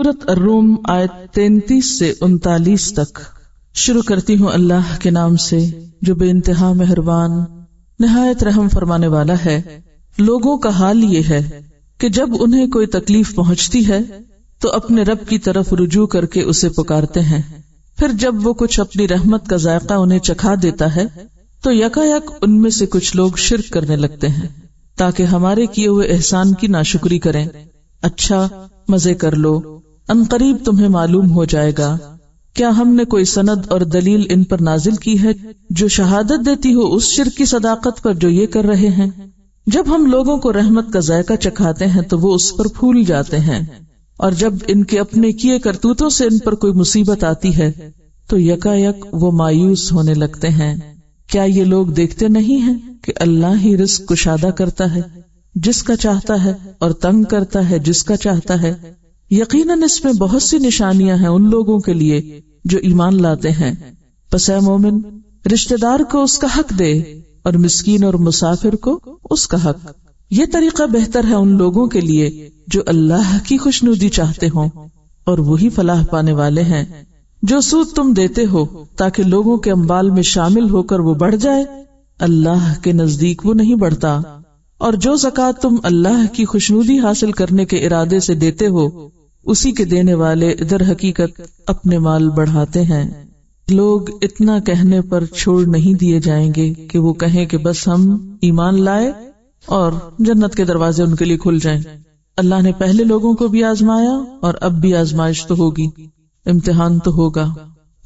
سورۃ الروم آیت 33 سے 39 تک۔ شروع کرتی ہوں اللہ کے نام سے جو بے انتہا مہربان نہایت رحم فرمانے والا ہے۔ لوگوں کا حال یہ ہے کہ جب انہیں کوئی تکلیف پہنچتی ہے تو اپنے رب کی طرف رجوع کر کے اسے پکارتے ہیں، پھر جب وہ کچھ اپنی رحمت کا ذائقہ انہیں چکھا دیتا ہے تو یکایک ان میں سے کچھ لوگ شرک کرنے لگتے ہیں تاکہ ہمارے کیے ہوئے احسان کی ناشکری کریں۔ اچھا مزے کر لو، ان قریب تمہیں معلوم ہو جائے گا۔ کیا ہم نے کوئی سند اور دلیل ان پر نازل کی ہے جو شہادت دیتی ہو اس شرک کی صداقت پر جو یہ کر رہے ہیں؟ جب ہم لوگوں کو رحمت کا ذائقہ چکھاتے ہیں تو وہ اس پر پھول جاتے ہیں، اور جب ان کے اپنے کیے کرتوتوں سے ان پر کوئی مصیبت آتی ہے تو یکایک وہ مایوس ہونے لگتے ہیں۔ کیا یہ لوگ دیکھتے نہیں ہیں کہ اللہ ہی رزق کشادہ کرتا ہے جس کا چاہتا ہے اور تنگ کرتا ہے جس کا چاہتا ہے؟ یقیناً اس میں بہت سی نشانیاں ہیں ان لوگوں کے لیے جو ایمان لاتے ہیں۔ پس اے مومن، رشتہ دار کو اس کا حق دے اور مسکین اور مسافر کو اس کا حق۔ یہ طریقہ بہتر ہے ان لوگوں کے لیے جو اللہ کی خوشنودی چاہتے ہوں، اور وہی فلاح پانے والے ہیں۔ جو سود تم دیتے ہو تاکہ لوگوں کے اموال میں شامل ہو کر وہ بڑھ جائے، اللہ کے نزدیک وہ نہیں بڑھتا، اور جو زکوٰۃ تم اللہ کی خوشنودی حاصل کرنے کے ارادے سے دیتے ہو اسی کے دینے والے در حقیقت اپنے مال بڑھاتے ہیں۔ لوگ اتنا کہنے پر چھوڑ نہیں دیے جائیں گے کہ وہ کہیں کہ بس ہم ایمان لائے اور جنت کے دروازے ان کے لیے کھل جائیں۔ اللہ نے پہلے لوگوں کو بھی آزمایا اور اب بھی آزمائش تو ہوگی، امتحان تو ہوگا،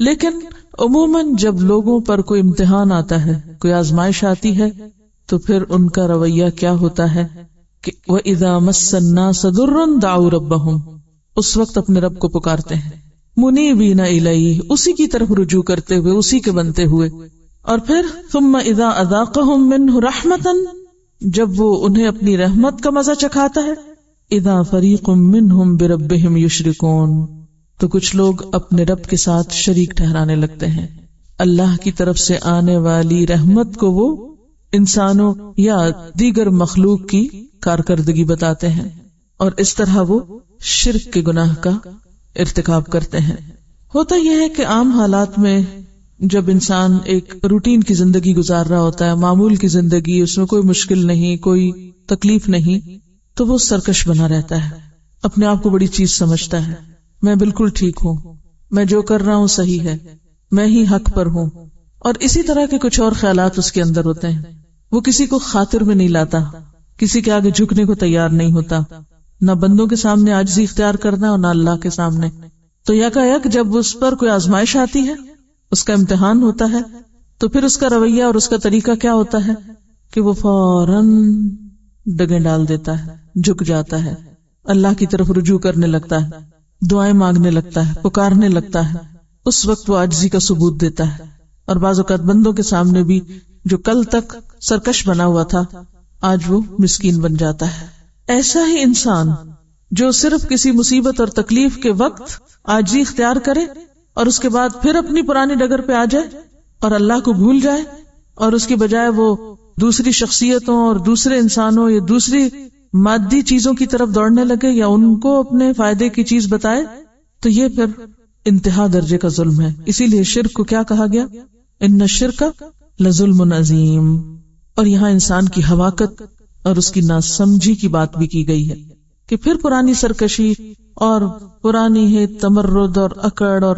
لیکن عموماً جب لوگوں پر کوئی امتحان آتا ہے، کوئی آزمائش آتی ہے، تو پھر ان کا رویہ کیا ہوتا ہے کہ وَإِذَا مَسَّ النَّاسَ ضُرٌّ دَعَوْا رَبَّهُمْ، اس وقت اپنے رب کو پکارتے ہیں، مُنِيبِينَ إِلَيْهِ، اسی کی طرف رجوع کرتے ہوئے، اسی کے بنتے ہوئے۔ اور پھر ثُمَّ إِذَا أَذَاقَهُم مِّنْهُ رَحْمَةً، جب وہ انہیں اپنی رحمت کا مزہ چکھاتا ہے، إِذَا فَرِيقٌ مِّنْهُمْ بِرَبِّهِمْ يُشْرِكُونَ، تو کچھ لوگ اپنے رب کے ساتھ شریک ٹھہرانے لگتے ہیں۔ اللہ کی طرف سے آنے والی رحمت کو وہ انسانوں یا دیگر مخلوق کی کارکردگی بتاتے ہیں، اور اس طرح وہ شرک کے گناہ کا ارتکاب کرتے ہیں۔ ہوتا یہ ہے کہ عام حالات میں جب انسان ایک روٹین کی زندگی گزار رہا ہوتا ہے، معمول کی زندگی، اس میں کوئی مشکل نہیں، کوئی تکلیف نہیں، تو وہ سرکش بنا رہتا ہے، اپنے آپ کو بڑی چیز سمجھتا ہے، میں بالکل ٹھیک ہوں، میں جو کر رہا ہوں صحیح ہے، میں ہی حق پر ہوں، اور اسی طرح کے کچھ اور خیالات اس کے اندر ہوتے ہیں۔ وہ کسی کو خاطر میں نہیں لاتا، کسی کے آگے جھکنے کو تیار نہیں ہوتا، نہ بندوں کے سامنے عاجزی اختیار کرنا اور نہ اللہ کے سامنے۔ تو یکایک جب اس پر کوئی آزمائش آتی ہے، اس کا امتحان ہوتا ہے، تو پھر اس کا رویہ اور اس کا طریقہ کیا ہوتا ہے کہ وہ فوراً ڈگیں ڈال دیتا ہے، جھک جاتا ہے، اللہ کی طرف رجوع کرنے لگتا ہے، دعائیں مانگنے لگتا ہے، پکارنے لگتا ہے۔ اس وقت وہ عاجزی کا ثبوت دیتا ہے، اور بعض اوقات بندوں کے سامنے بھی جو کل تک سرکش بنا ہوا تھا آج وہ مسکین بن جاتا ہے۔ ایسا ہی انسان جو صرف کسی مصیبت اور تکلیف کے وقت عاجزی اختیار کرے اور اس کے بعد پھر اپنی پرانی ڈگر پہ آ جائے اور اللہ کو بھول جائے، اور اس کی بجائے وہ دوسری شخصیتوں اور دوسرے انسانوں یا دوسری مادی چیزوں کی طرف دوڑنے لگے یا ان کو اپنے فائدے کی چیز بتائے، تو یہ پھر انتہا درجے کا ظلم ہے۔ اسی لیے شرک کو کیا کہا گیا؟ ان الشرک لظلم عظیم۔ اور یہاں انسان کی حماقت اور اس کی ناسمجھی کی بات بھی کی گئی ہے کہ پھر پرانی سرکشی اور پرانی ہے تمرد اور اکڑ اور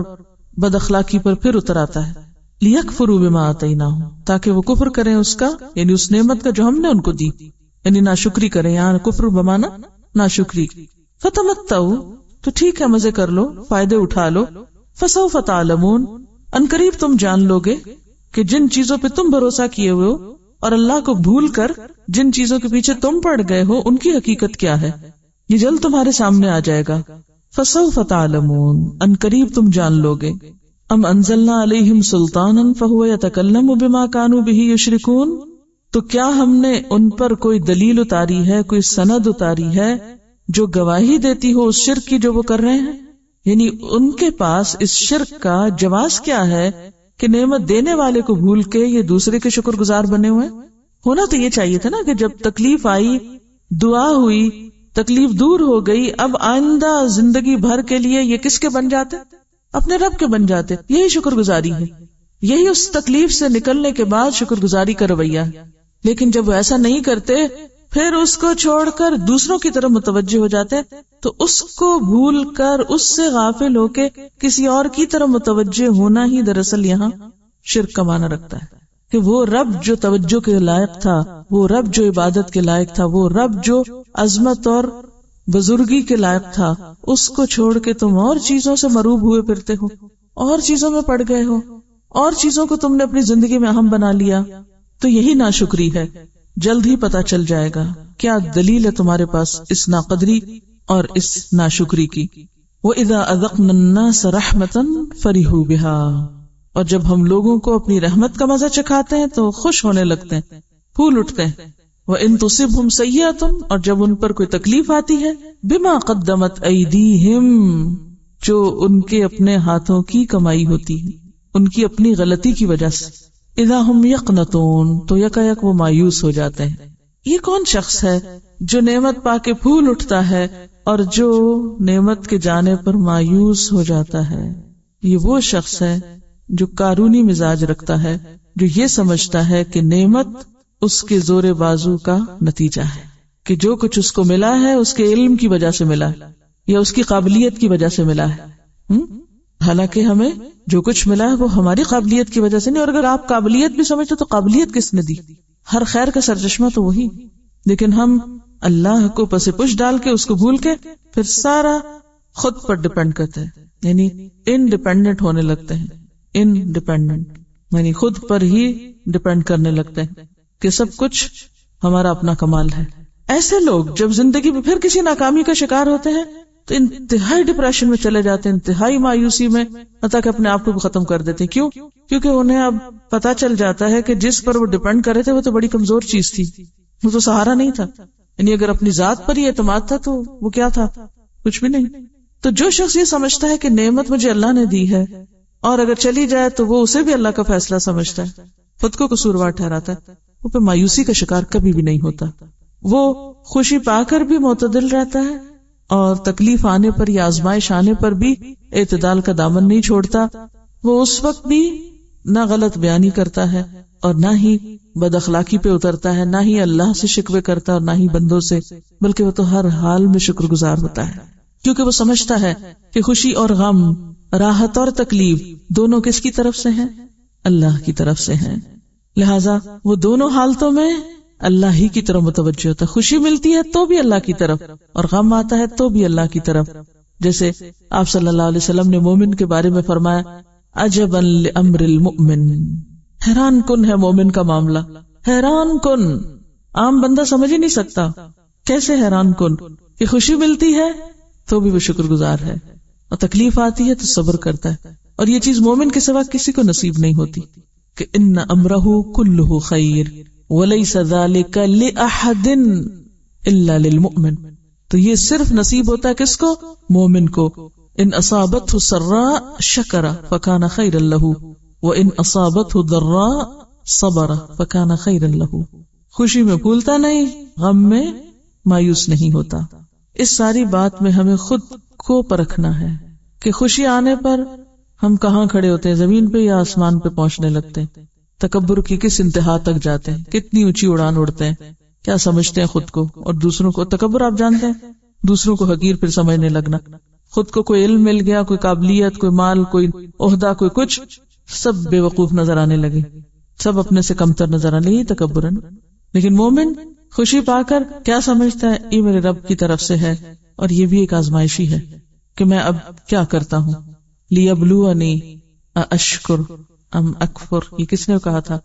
بد اخلاقی پر پھر اتر آتا ہے۔ لیکفروا بما آتیناہم، تاکہ وہ کفر کریں اس کا، یعنی اس نعمت کا جو ہم نے ان کو دی، یعنی ناشکری کریں، یہاں کفر بمانا ناشکری۔ فتمتعوا، تو ٹھیک ہے مزے کر لو، فائدے اٹھا لو، فسوف تعلمون، ان قریب تم جان لوگے کہ جن چیزوں پہ تم بھروسہ کیے ہوئے ہو اور اللہ کو بھول کر جن چیزوں کے پیچھے تم پڑ گئے ہو ان کی حقیقت کیا ہے، یہ جلد تمہارے سامنے آ جائے گا۔ فسوف تعلمون، ان قریب تم جان لوگے۔ ام انزلنا علیہم سلطانا فہو یتکلم بما کانوا بہ یشرکون، تو کیا ہم نے ان پر کوئی دلیل اتاری ہے، کوئی سند اتاری ہے جو گواہی دیتی ہو اس شرک کی جو وہ کر رہے ہیں؟ یعنی ان کے پاس اس شرک کا جواز کیا ہے کہ نعمت دینے والے کو بھول کے یہ دوسرے کے شکر گزار بنے ہوئے؟ ہونا تو یہ چاہیے تھا نا کہ جب تکلیف آئی، دعا ہوئی، تکلیف دور ہو گئی، اب آئندہ زندگی بھر کے لیے یہ کس کے بن جاتے؟ اپنے رب کے بن جاتے. یہی شکر گزاری ہے، یہی اس تکلیف سے نکلنے کے بعد شکر گزاری کا رویہ ہے. لیکن جب وہ ایسا نہیں کرتے، پھر اس کو چھوڑ کر دوسروں کی طرف متوجہ ہو جاتے ہیں، تو اس کو بھول کر اس سے غافل ہو کے کسی اور کی طرف متوجہ ہونا ہی دراصل یہاں شرک کا معنی رکھتا ہے. کہ وہ رب جو توجہ کے لائق تھا، وہ رب جو عبادت کے لائق تھا، وہ رب جو عظمت اور بزرگی کے لائق تھا، اس کو چھوڑ کے تم اور چیزوں سے مروب ہوئے پھرتے ہو، اور چیزوں میں پڑ گئے ہو، اور چیزوں کو تم نے اپنی زندگی میں اہم بنا لیا. تو یہی ناشکری ہے. جلد ہی پتا چل جائے گا کیا دلیل ہے تمہارے پاس اس ناقدری اور اس ناشکری کی. وَإِذَا أَذَقْنَا النَّاسَ رَحْمَةً فَرِحُوا بِهَا، اور جب ہم لوگوں کو اپنی رحمت کا مزہ چکھاتے ہیں تو خوش ہونے لگتے ہیں، پھول اٹھتے ہیں. وَإِن تُصِبْهُمْ سَيِّئَةٌ، اور جب ان پر کوئی تکلیف آتی ہے، بِمَا قَدَّمَتْ أَيْدِيهِمْ، جو ان کے اپنے ہاتھوں کی کمائی ہوتی ہے، ان کی اپنی غلطی کی وجہ سے، اذا ہم یقنطون، تو یکا یک وہ مایوس ہو جاتے ہیں. یہ کون شخص ہے جو نعمت پا کے پھول اٹھتا ہے اور جو نعمت کے جانے پر مایوس ہو جاتا ہے؟ یہ وہ شخص ہے جو قارونی مزاج رکھتا ہے، جو یہ سمجھتا ہے کہ نعمت اس کے زور بازو کا نتیجہ ہے، کہ جو کچھ اس کو ملا ہے اس کے علم کی وجہ سے ملا ہے یا اس کی قابلیت کی وجہ سے ملا ہے. حالانکہ ہمیں جو کچھ ملا ہے وہ ہماری قابلیت کی وجہ سے نہیں. اور اگر آپ قابلیت بھی سمجھتے تو قابلیت کس نے دی؟ ہر خیر کا سرچشمہ تو وہی. لیکن ہم اللہ کو پس پش ڈال کے، اس کو بھول کے، پھر سارا خود پر ڈپینڈ کرتے ہیں، یعنی انڈیپینڈنٹ ہونے لگتے ہیں. انڈیپینڈنٹ یعنی خود پر ہی ڈپینڈ کرنے لگتے ہیں کہ سب کچھ ہمارا اپنا کمال ہے. ایسے لوگ جب زندگی میں پھر کسی ناکامی کا شکار ہوتے ہیں تو انتہائی ڈپریشن میں چلے جاتے ہیں، انتہائی مایوسی میں، حتیٰ کہ اپنے آپ کو بھی ختم کر دیتے ہیں. کیوں؟ کیونکہ انہیں اب پتا چل جاتا ہے کہ جس پر وہ ڈپینڈ کر رہے تھے وہ تو بڑی کمزور چیز تھی، وہ تو سہارا نہیں تھا. یعنی اگر اپنی ذات پر ہی اعتماد تھا تو وہ کیا تھا؟ کچھ بھی نہیں. تو جو شخص یہ سمجھتا ہے کہ نعمت مجھے اللہ نے دی ہے اور اگر چلی جائے تو وہ اسے بھی اللہ کا فیصلہ سمجھتا ہے، خود کو قصوروار ٹھہراتا ہے، وہ پہ مایوسی کا شکار کبھی بھی نہیں ہوتا. وہ خوشی پا کر بھی معتدل رہتا ہے اور تکلیف آنے پر یا آزمائش آنے پر بھی اعتدال کا دامن نہیں چھوڑتا. وہ اس وقت بھی نہ غلط بیانی کرتا ہے اور نہ ہی بد اخلاقی پہ اترتا ہے، نہ ہی اللہ سے شکوے کرتا اور نہ ہی بندوں سے، بلکہ وہ تو ہر حال میں شکر گزار ہوتا ہے، کیونکہ وہ سمجھتا ہے کہ خوشی اور غم، راحت اور تکلیف دونوں کس کی طرف سے ہیں؟ اللہ کی طرف سے ہیں. لہذا وہ دونوں حالتوں میں اللہ ہی کی طرف متوجہ ہوتا ہے. خوشی ملتی ہے تو بھی اللہ کی طرف، اور غم آتا ہے تو بھی اللہ کی طرف. جیسے آپ صلی اللہ علیہ وسلم نے مومن کے بارے میں فرمایا، عجبا لامر المؤمن، حیران کن ہے مومن کا معاملہ. حیران کن، عام بندہ سمجھ ہی نہیں سکتا کیسے حیران کن، کہ خوشی ملتی ہے تو بھی وہ شکر گزار ہے اور تکلیف آتی ہے تو صبر کرتا ہے. اور یہ چیز مومن کے سوا کسی کو نصیب نہیں ہوتی کہ ان امرہ کلہ خیر ولیس ذالک لأحد الا للمؤمن. تو یہ صرف نصیب ہوتا ہے کس کو؟ مومن کو. ان اصابتہ سراء شکر فکان خیرا لہ وان اصابتہ ضراء صبر فکان خیرا لہ. خوشی میں پھولتا نہیں، غم میں مایوس نہیں ہوتا. اس ساری بات میں ہمیں خود کو پرکھنا ہے کہ خوشی آنے پر ہم کہاں کھڑے ہوتے ہیں، زمین پہ یا آسمان پہ پہنچنے لگتے ہیں، تکبر کی کس انتہا تک جاتے ہیں، کتنی اونچی اڑان اڑتے ہیں، کیا سمجھتے ہیں خود کو اور دوسروں کو. تکبر آپ جانتے ہیں، دوسروں کو حقیر پھر سمجھنے لگنا. خود کو کوئی علم مل گیا، کوئی قابلیت، کوئی مال، کوئی عہدہ، کوئی کچھ، سب بے وقوف نظر آنے لگے، سب اپنے سے کمتر نظر آنے لگے. تکبرن. لیکن مومن خوشی پا کر کیا سمجھتا ہے؟ یہ میرے رب کی طرف سے ہے اور یہ بھی ایک آزمائشی ہے کہ میں اب کیا کرتا ہوں. لیبلونی اشکر ام اکفر. یہ کس نے کہا تھا؟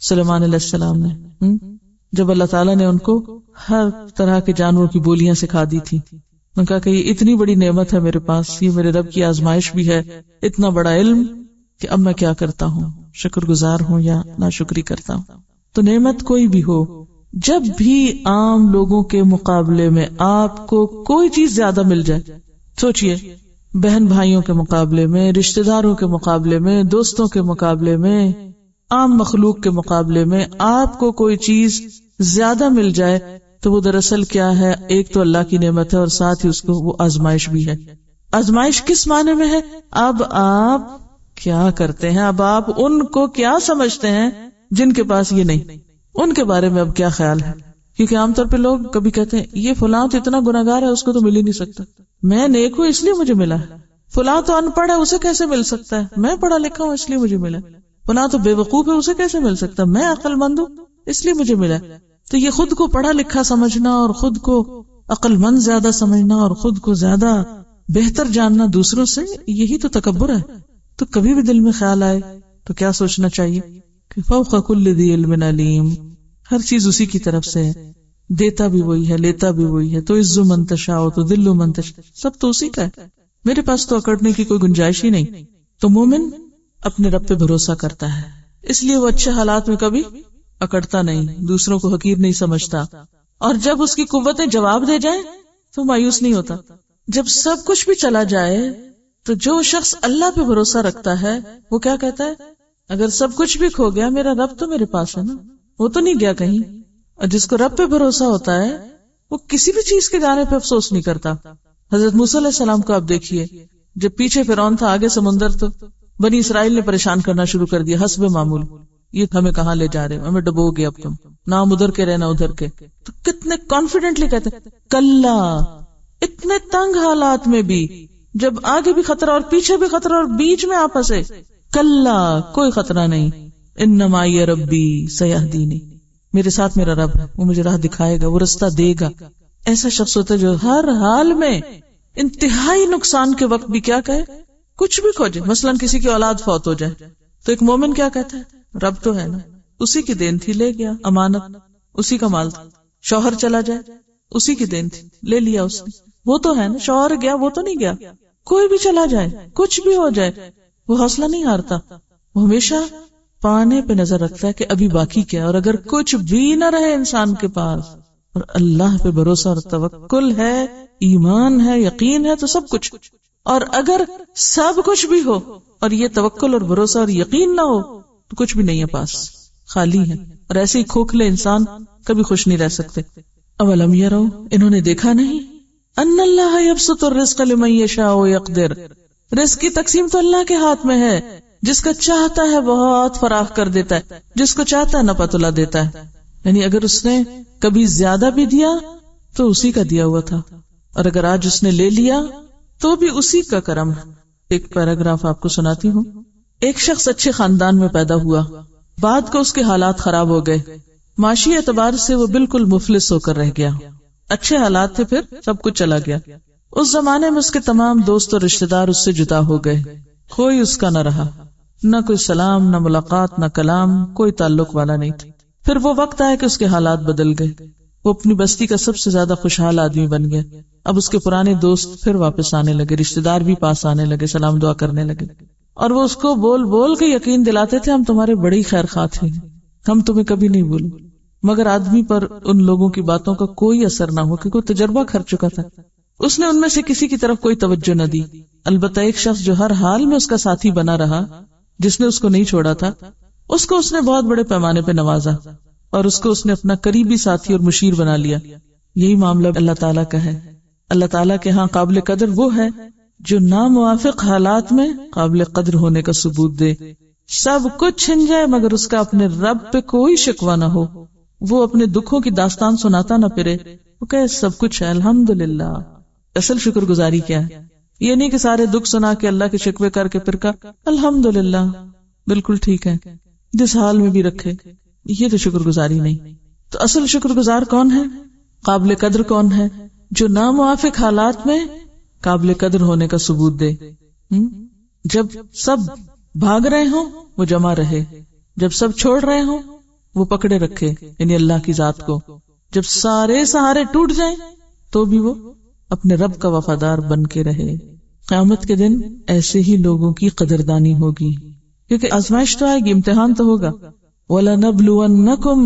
سلیمان علیہ السلام نے، جب اللہ تعالیٰ نے ان کو ہر طرح کے جانوروں کی بولیاں سکھا دی تھی. ان کا کہ یہ اتنی بڑی نعمت ہے میرے پاس، یہ میرے رب کی آزمائش بھی ہے، اتنا بڑا علم، کہ اب میں کیا کرتا ہوں، شکر گزار ہوں یا ناشکری کرتا ہوں. تو نعمت کوئی بھی ہو، جب بھی عام لوگوں کے مقابلے میں آپ کو کوئی چیز زیادہ مل جائے، سوچئے بہن بھائیوں کے مقابلے میں، رشتہ داروں کے مقابلے میں، دوستوں کے مقابلے میں، عام مخلوق کے مقابلے میں آپ کو کوئی چیز زیادہ مل جائے تو وہ دراصل کیا ہے، ایک تو اللہ کی نعمت ہے اور ساتھ ہی اس کو وہ آزمائش بھی ہے. آزمائش کس معنی میں ہے؟ اب آپ کیا کرتے ہیں، اب آپ ان کو کیا سمجھتے ہیں جن کے پاس یہ نہیں، ان کے بارے میں اب کیا خیال ہے. کیونکہ عام طور پہ لوگ کبھی کہتے ہیں یہ فلاں تو اتنا گناہگار ہے اس کو تو مل ہی نہیں سکتا، میں نیک ہوں اس لیے مجھے ملا ہے. فلاں تو ان پڑھ ہے اسے کیسے مل سکتا ہے، میں پڑھا لکھا ہوں اس لیے مجھے ملا. فلاں تو بے وقوف ہے اسے کیسے مل سکتا ہے، میں عقل مند ہوں اس لیے مجھے ملا. تو یہ خود کو پڑھا لکھا سمجھنا اور خود کو عقل مند زیادہ سمجھنا اور خود کو زیادہ بہتر جاننا دوسروں سے، یہی تو تکبر ہے. تو کبھی بھی دل میں خیال آئے تو کیا سوچنا چاہیے کہ فوق کل ذی علم علیم، ہر چیز اسی کی طرف سے ہے، دیتا بھی وہی ہے لیتا بھی وہی ہے. تو عز من تشاء تو ذل من تشاء، سب تو اسی کا ہے، میرے پاس تو اکڑنے کی کوئی گنجائش ہی نہیں. تو مومن اپنے رب پہ بھروسہ کرتا ہے، اس لیے وہ اچھے حالات میں کبھی اکڑتا نہیں، دوسروں کو حقیر نہیں سمجھتا. اور جب اس کی قوتیں جواب دے جائیں تو مایوس نہیں ہوتا. جب سب کچھ بھی چلا جائے تو جو شخص اللہ پہ بھروسہ رکھتا ہے وہ کیا کہتا ہے، اگر سب کچھ بھی کھو گیا میرا رب تو میرے پاس ہے نا، وہ تو نہیں گیا کہیں. اور جس کو رب پہ بھروسہ ہوتا ہے وہ کسی بھی چیز کے جانے پہ افسوس نہیں کرتا. حضرت موسیٰ علیہ السلام کو آپ دیکھیے، جب پیچھے فرعون تھا آگے سمندر، تو بنی اسرائیل نے پریشان کرنا شروع کر دیا حسب معمول، یہ ہمیں کہاں لے جا رہے ہو، ہمیں ڈبو گے اب تم، نہ ادھر کے رہنا ادھر کے. تو کتنے کانفیڈنٹلی کہتے کلا، اتنے تنگ حالات میں بھی، جب آگے بھی خطرہ اور پیچھے بھی خطرہ اور بیچ میں آپ پھنسے، کلا کوئی خطرہ نہیں، انما معی ربی سیہدینی، میرے ساتھ میرا رب ہے، وہ مجھے راہ دکھائے گا، وہ رستہ دے گا. ایسا شخص ہوتا ہے جو ہر حال میں انتہائی نقصان کے وقت بھی کیا کہے، کچھ بھی کھو جائے. مثلاً کسی کی اولاد فوت ہو جائے تو ایک مومن کیا کہتا ہے، رب تو ہے نا، اسی کی دین تھی، لے گیا، امانت اسی کا مال تھا. شوہر چلا جائے اسی کی دین تھی، لے لیا اس نے، وہ تو ہے نا، شوہر گیا وہ تو نہیں گیا. کوئی بھی چلا جائے، کچھ بھی ہو جائے، وہ حوصلہ نہیں ہارتا، وہ ہمیشہ پانے پہ نظر رکھتا ہے کہ ابھی باقی کیا. اور اگر کچھ بھی نہ رہے انسان کے پاس اور اللہ پہ بھروسہ اور توکل ہے، ایمان ہے، یقین ہے، تو سب کچھ. اور اگر سب کچھ بھی ہو اور یہ توکل اور بھروسہ اور یقین نہ ہو تو کچھ بھی نہیں ہے، پاس خالی ہے. اور ایسے ہی کھوکھلے انسان کبھی خوش نہیں رہ سکتے. اولم یروا، انہوں نے دیکھا نہیں، ان اللہ یبسط الرزق لمن یشاء ویقدر، رزق کی تقسیم تو اللہ کے ہاتھ میں ہے، جس کا چاہتا ہے بہت فراخ کر دیتا ہے، جس کو چاہتا ہے نپتلا دیتا ہے. یعنی اگر اس نے کبھی زیادہ بھی دیا تو اسی کا دیا ہوا تھا، اور اگر آج اس نے لے لیا تو بھی اسی کا کرم. ایک پیراگراف آپ کو سناتی ہوں. ایک شخص اچھے خاندان میں پیدا ہوا، بعد کو اس کے حالات خراب ہو گئے، معاشی اعتبار سے وہ بالکل مفلس ہو کر رہ گیا. اچھے حالات تھے، پھر سب کچھ چلا گیا. اس زمانے میں اس کے تمام دوست اور رشتہ دار اس سے جدا ہو گئے، کوئی اس کا نہ رہا، نہ کوئی سلام، نہ ملاقات، نہ کلام، کوئی تعلق والا نہیں تھا. پھر وہ وقت آیا کہ اس کے حالات بدل گئے، وہ اپنی بستی کا سب سے زیادہ خوشحال آدمی بن گیا. اب اس کے پرانے دوست پھر واپس آنے لگے، رشتہ دار بھی پاس آنے لگے، سلام دعا کرنے لگے، اور وہ اس کو بول بول کے یقین دلاتے تھے ہم تمہارے بڑے ہی خیر خواہ تھے، ہم تمہیں کبھی نہیں بھولیں. مگر آدمی پر ان لوگوں کی باتوں کا کوئی اثر نہ ہو، کیونکہ وہ تجربہ کر چکا تھا. اس نے ان میں سے کسی کی طرف کوئی توجہ نہ دی. البتہ ایک شخص جو ہر حال میں اس کا ساتھی بنا رہا، جس نے اس کو نہیں چھوڑا تھا، اس کو اس نے بہت بڑے پیمانے پہ نوازا اور اس کو اس نے اپنا قریبی ساتھی اور مشیر بنا لیا. یہی معاملہ اللہ تعالیٰ کا ہے. اللہ تعالیٰ کے ہاں قابل قدر وہ ہے جو ناموافق حالات میں قابل قدر ہونے کا ثبوت دے. سب کچھ چھن جائے مگر اس کا اپنے رب پہ کوئی شکوہ نہ ہو، وہ اپنے دکھوں کی داستان سناتا نہ پھرے، وہ کہے سب کچھ ہے الحمدللہ. اصل شکر گزاری کیا ہے؟ یہ نہیں کہ سارے دکھ سنا کے اللہ کے شکوے کر کے پھر کہا الحمدللہ بالکل ٹھیک ہے، جس حال میں بھی رکھے، یہ تو شکر گزاری نہیں. تو اصل شکر گزار کون ہے؟ قابل قدر کون ہے؟ جو ناموافق حالات میں قابل قدر ہونے کا ثبوت دے. جب سب بھاگ رہے ہوں وہ جمع رہے، جب سب چھوڑ رہے ہوں وہ پکڑے رکھے، یعنی اللہ کی ذات کو. جب سارے سہارے ٹوٹ جائیں تو بھی وہ اپنے رب کا وفادار بن کے رہے. قیامت کے دن ایسے ہی لوگوں کی قدردانی ہوگی، کیونکہ آزمائش تو آئے گی، امتحان تو ہوگا. وَلَنَبْلُوَنَّكُمْ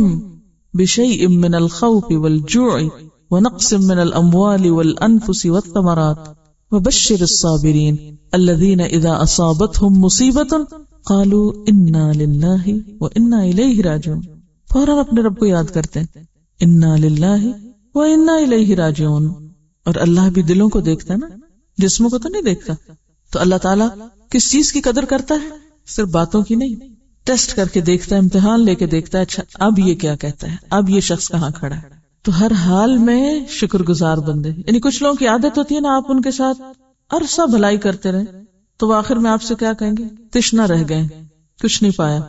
بِشَيْءٍ مِّنَ الْخَوْفِ وَالْجُوعِ وَنَقْصٍ مِّنَ الْأَمْوَالِ وَالْأَنفُسِ وَالثَّمَرَاتِ وَبَشِّرِ الصَّابِرِينَ الَّذِينَ إِذَا أَصَابَتْهُمْ مُصِيبَةٌ قَالُوا إِنَّا لِلَّهِ وَإِنَّا إِلَيْهِ رَاجِعُونَ. فوراً اپنے رب کو یاد کرتے ہیں، اِنَّا لِلَّهِ وَإِنَّا إِلَيْهِ رَاجِعُونَ. اور اللہ بھی دلوں کو دیکھتا ہے نا، جسموں کو تو نہیں دیکھتا. تو اللہ تعالیٰ کس چیز کی قدر کرتا ہے؟ صرف باتوں کی نہیں، ٹیسٹ کر کے دیکھتا ہے، امتحان لے کے دیکھتا ہے. اچھا اب یہ کیا کہتا ہے، اب یہ شخص کہاں کھڑا ہے. تو ہر حال میں شکر گزار بندے. یعنی کچھ لوگوں کی عادت ہوتی ہے نا، آپ ان کے ساتھ عرصہ بھلائی کرتے رہے تو وہ آخر میں آپ سے کیا کہیں گے؟ تشنا رہ گئے، کچھ نہیں پایا،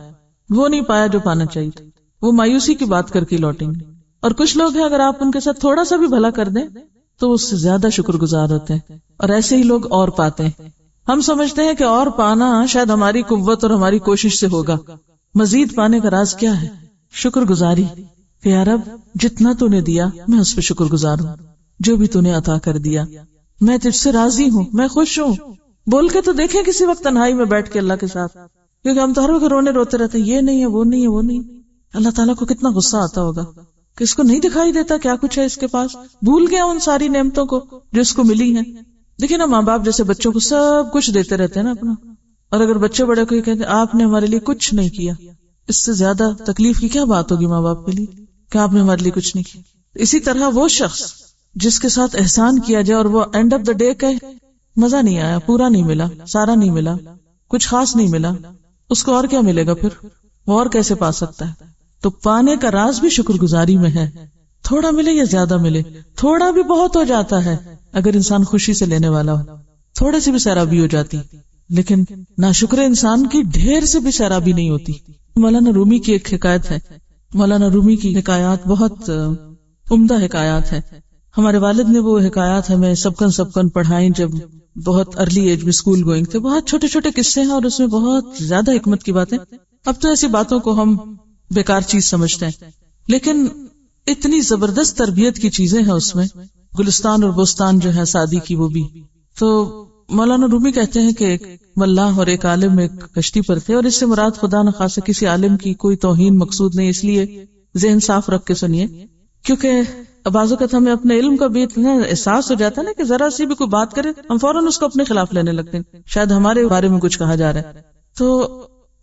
وہ نہیں پایا جو پانا چاہیے تھا. وہ مایوسی کی بات کر کے لوٹیں گے. اور کچھ لوگ ہیں اگر آپ ان کے ساتھ تھوڑا سا بھی بھلا کر دیں تو اس سے زیادہ شکر گزار ہوتے ہیں. اور ایسے ہی لوگ اور پاتے ہیں. ہم سمجھتے ہیں کہ اور پانا شاید ہماری قوت اور ہماری کوشش سے ہوگا. مزید پانے کا راز کیا ہے؟ شکر گزاری. کہ یا رب جتنا تو نے دیا میں اس پہ شکر گزار ہوں، جو بھی تو نے عطا کر دیا میں تجھ سے راضی ہوں، میں خوش ہوں. بول کے تو دیکھیں کسی وقت تنہائی میں بیٹھ کے اللہ کے ساتھ، کیونکہ ہم تو ہر وقت روتے رہتے ہیں یہ نہیں ہے وہ نہیں ہے وہ نہیں. اللہ تعالیٰ کو کتنا غصہ آتا ہوگا کہ اس کو نہیں دکھائی دیتا کیا کچھ ہے اس کے پاس، بھول گیا ان ساری نعمتوں کو جو اس کو ملی ہیں. دیکھیں نا ماں باپ جیسے بچوں کو سب کچھ دیتے رہتے ہیں نا اپنا، اور اگر بچے بڑے کو یہ کہتے ہیں آپ نے ہمارے لیے کچھ نہیں کیا، اس سے زیادہ تکلیف کی کیا بات ہوگی ماں باپ کے لیے کہ آپ نے ہمارے لیے کچھ نہیں کیا. اسی طرح وہ شخص جس کے ساتھ احسان کیا جائے اور وہ اینڈ آف دا ڈے کہ مزہ نہیں آیا، پورا نہیں ملا، سارا نہیں ملا، کچھ خاص نہیں ملا، اس کو اور کیا ملے گا پھر؟ وہ اور کیسے پا سکتا ہے؟ تو پانے کا راز بھی شکر گزاری میں ہے. تھوڑا ملے یا زیادہ ملے، تھوڑا بھی بہت ہو جاتا ہے اگر انسان خوشی سے لینے والا ہو، تھوڑے سے بھی سیرابی ہو جاتی. لیکن ناشکر انسان کی ڈھیر سے بھی سیرابی نہیں ہوتی. مولانا رومی کی ایک حکایت ہے. مولانا رومی کی حکایات بہت عمدہ حکایات ہیں. ہمارے والد نے وہ حکایات ہمیں سبکن پڑھائیں جب بہت ارلی ایج میں اسکول گوئنگ تھے. بہت چھوٹے چھوٹے قصے ہیں اور اس میں بہت زیادہ حکمت کی باتیں. اب تو ایسی باتوں کو ہم بیکار چیز سمجھتے ہیں، لیکن اتنی زبردست تربیت کی چیزیں ہیں اس میں. گلستان اور بوستان جو ہے سعدی کی وہ بھی. تو مولانا رومی کہتے ہیں کہ ایک ملاح اور ایک عالم ایک کشتی پر تھے، اور اس سے مراد خدا نخواستہ کسی عالم کی کوئی توہین مقصود نہیں، اس لیے ذہن صاف رکھ کے سنیے، کیونکہ بعض اوقات ہمیں اپنے علم کا بھی اتنا احساس ہو جاتا ہے نا کہ ذرا سی بھی کوئی بات کرے ہم فوراً اس کو اپنے خلاف لینے لگتے ہیں، شاید ہمارے بارے میں کچھ کہا جا رہا ہے. تو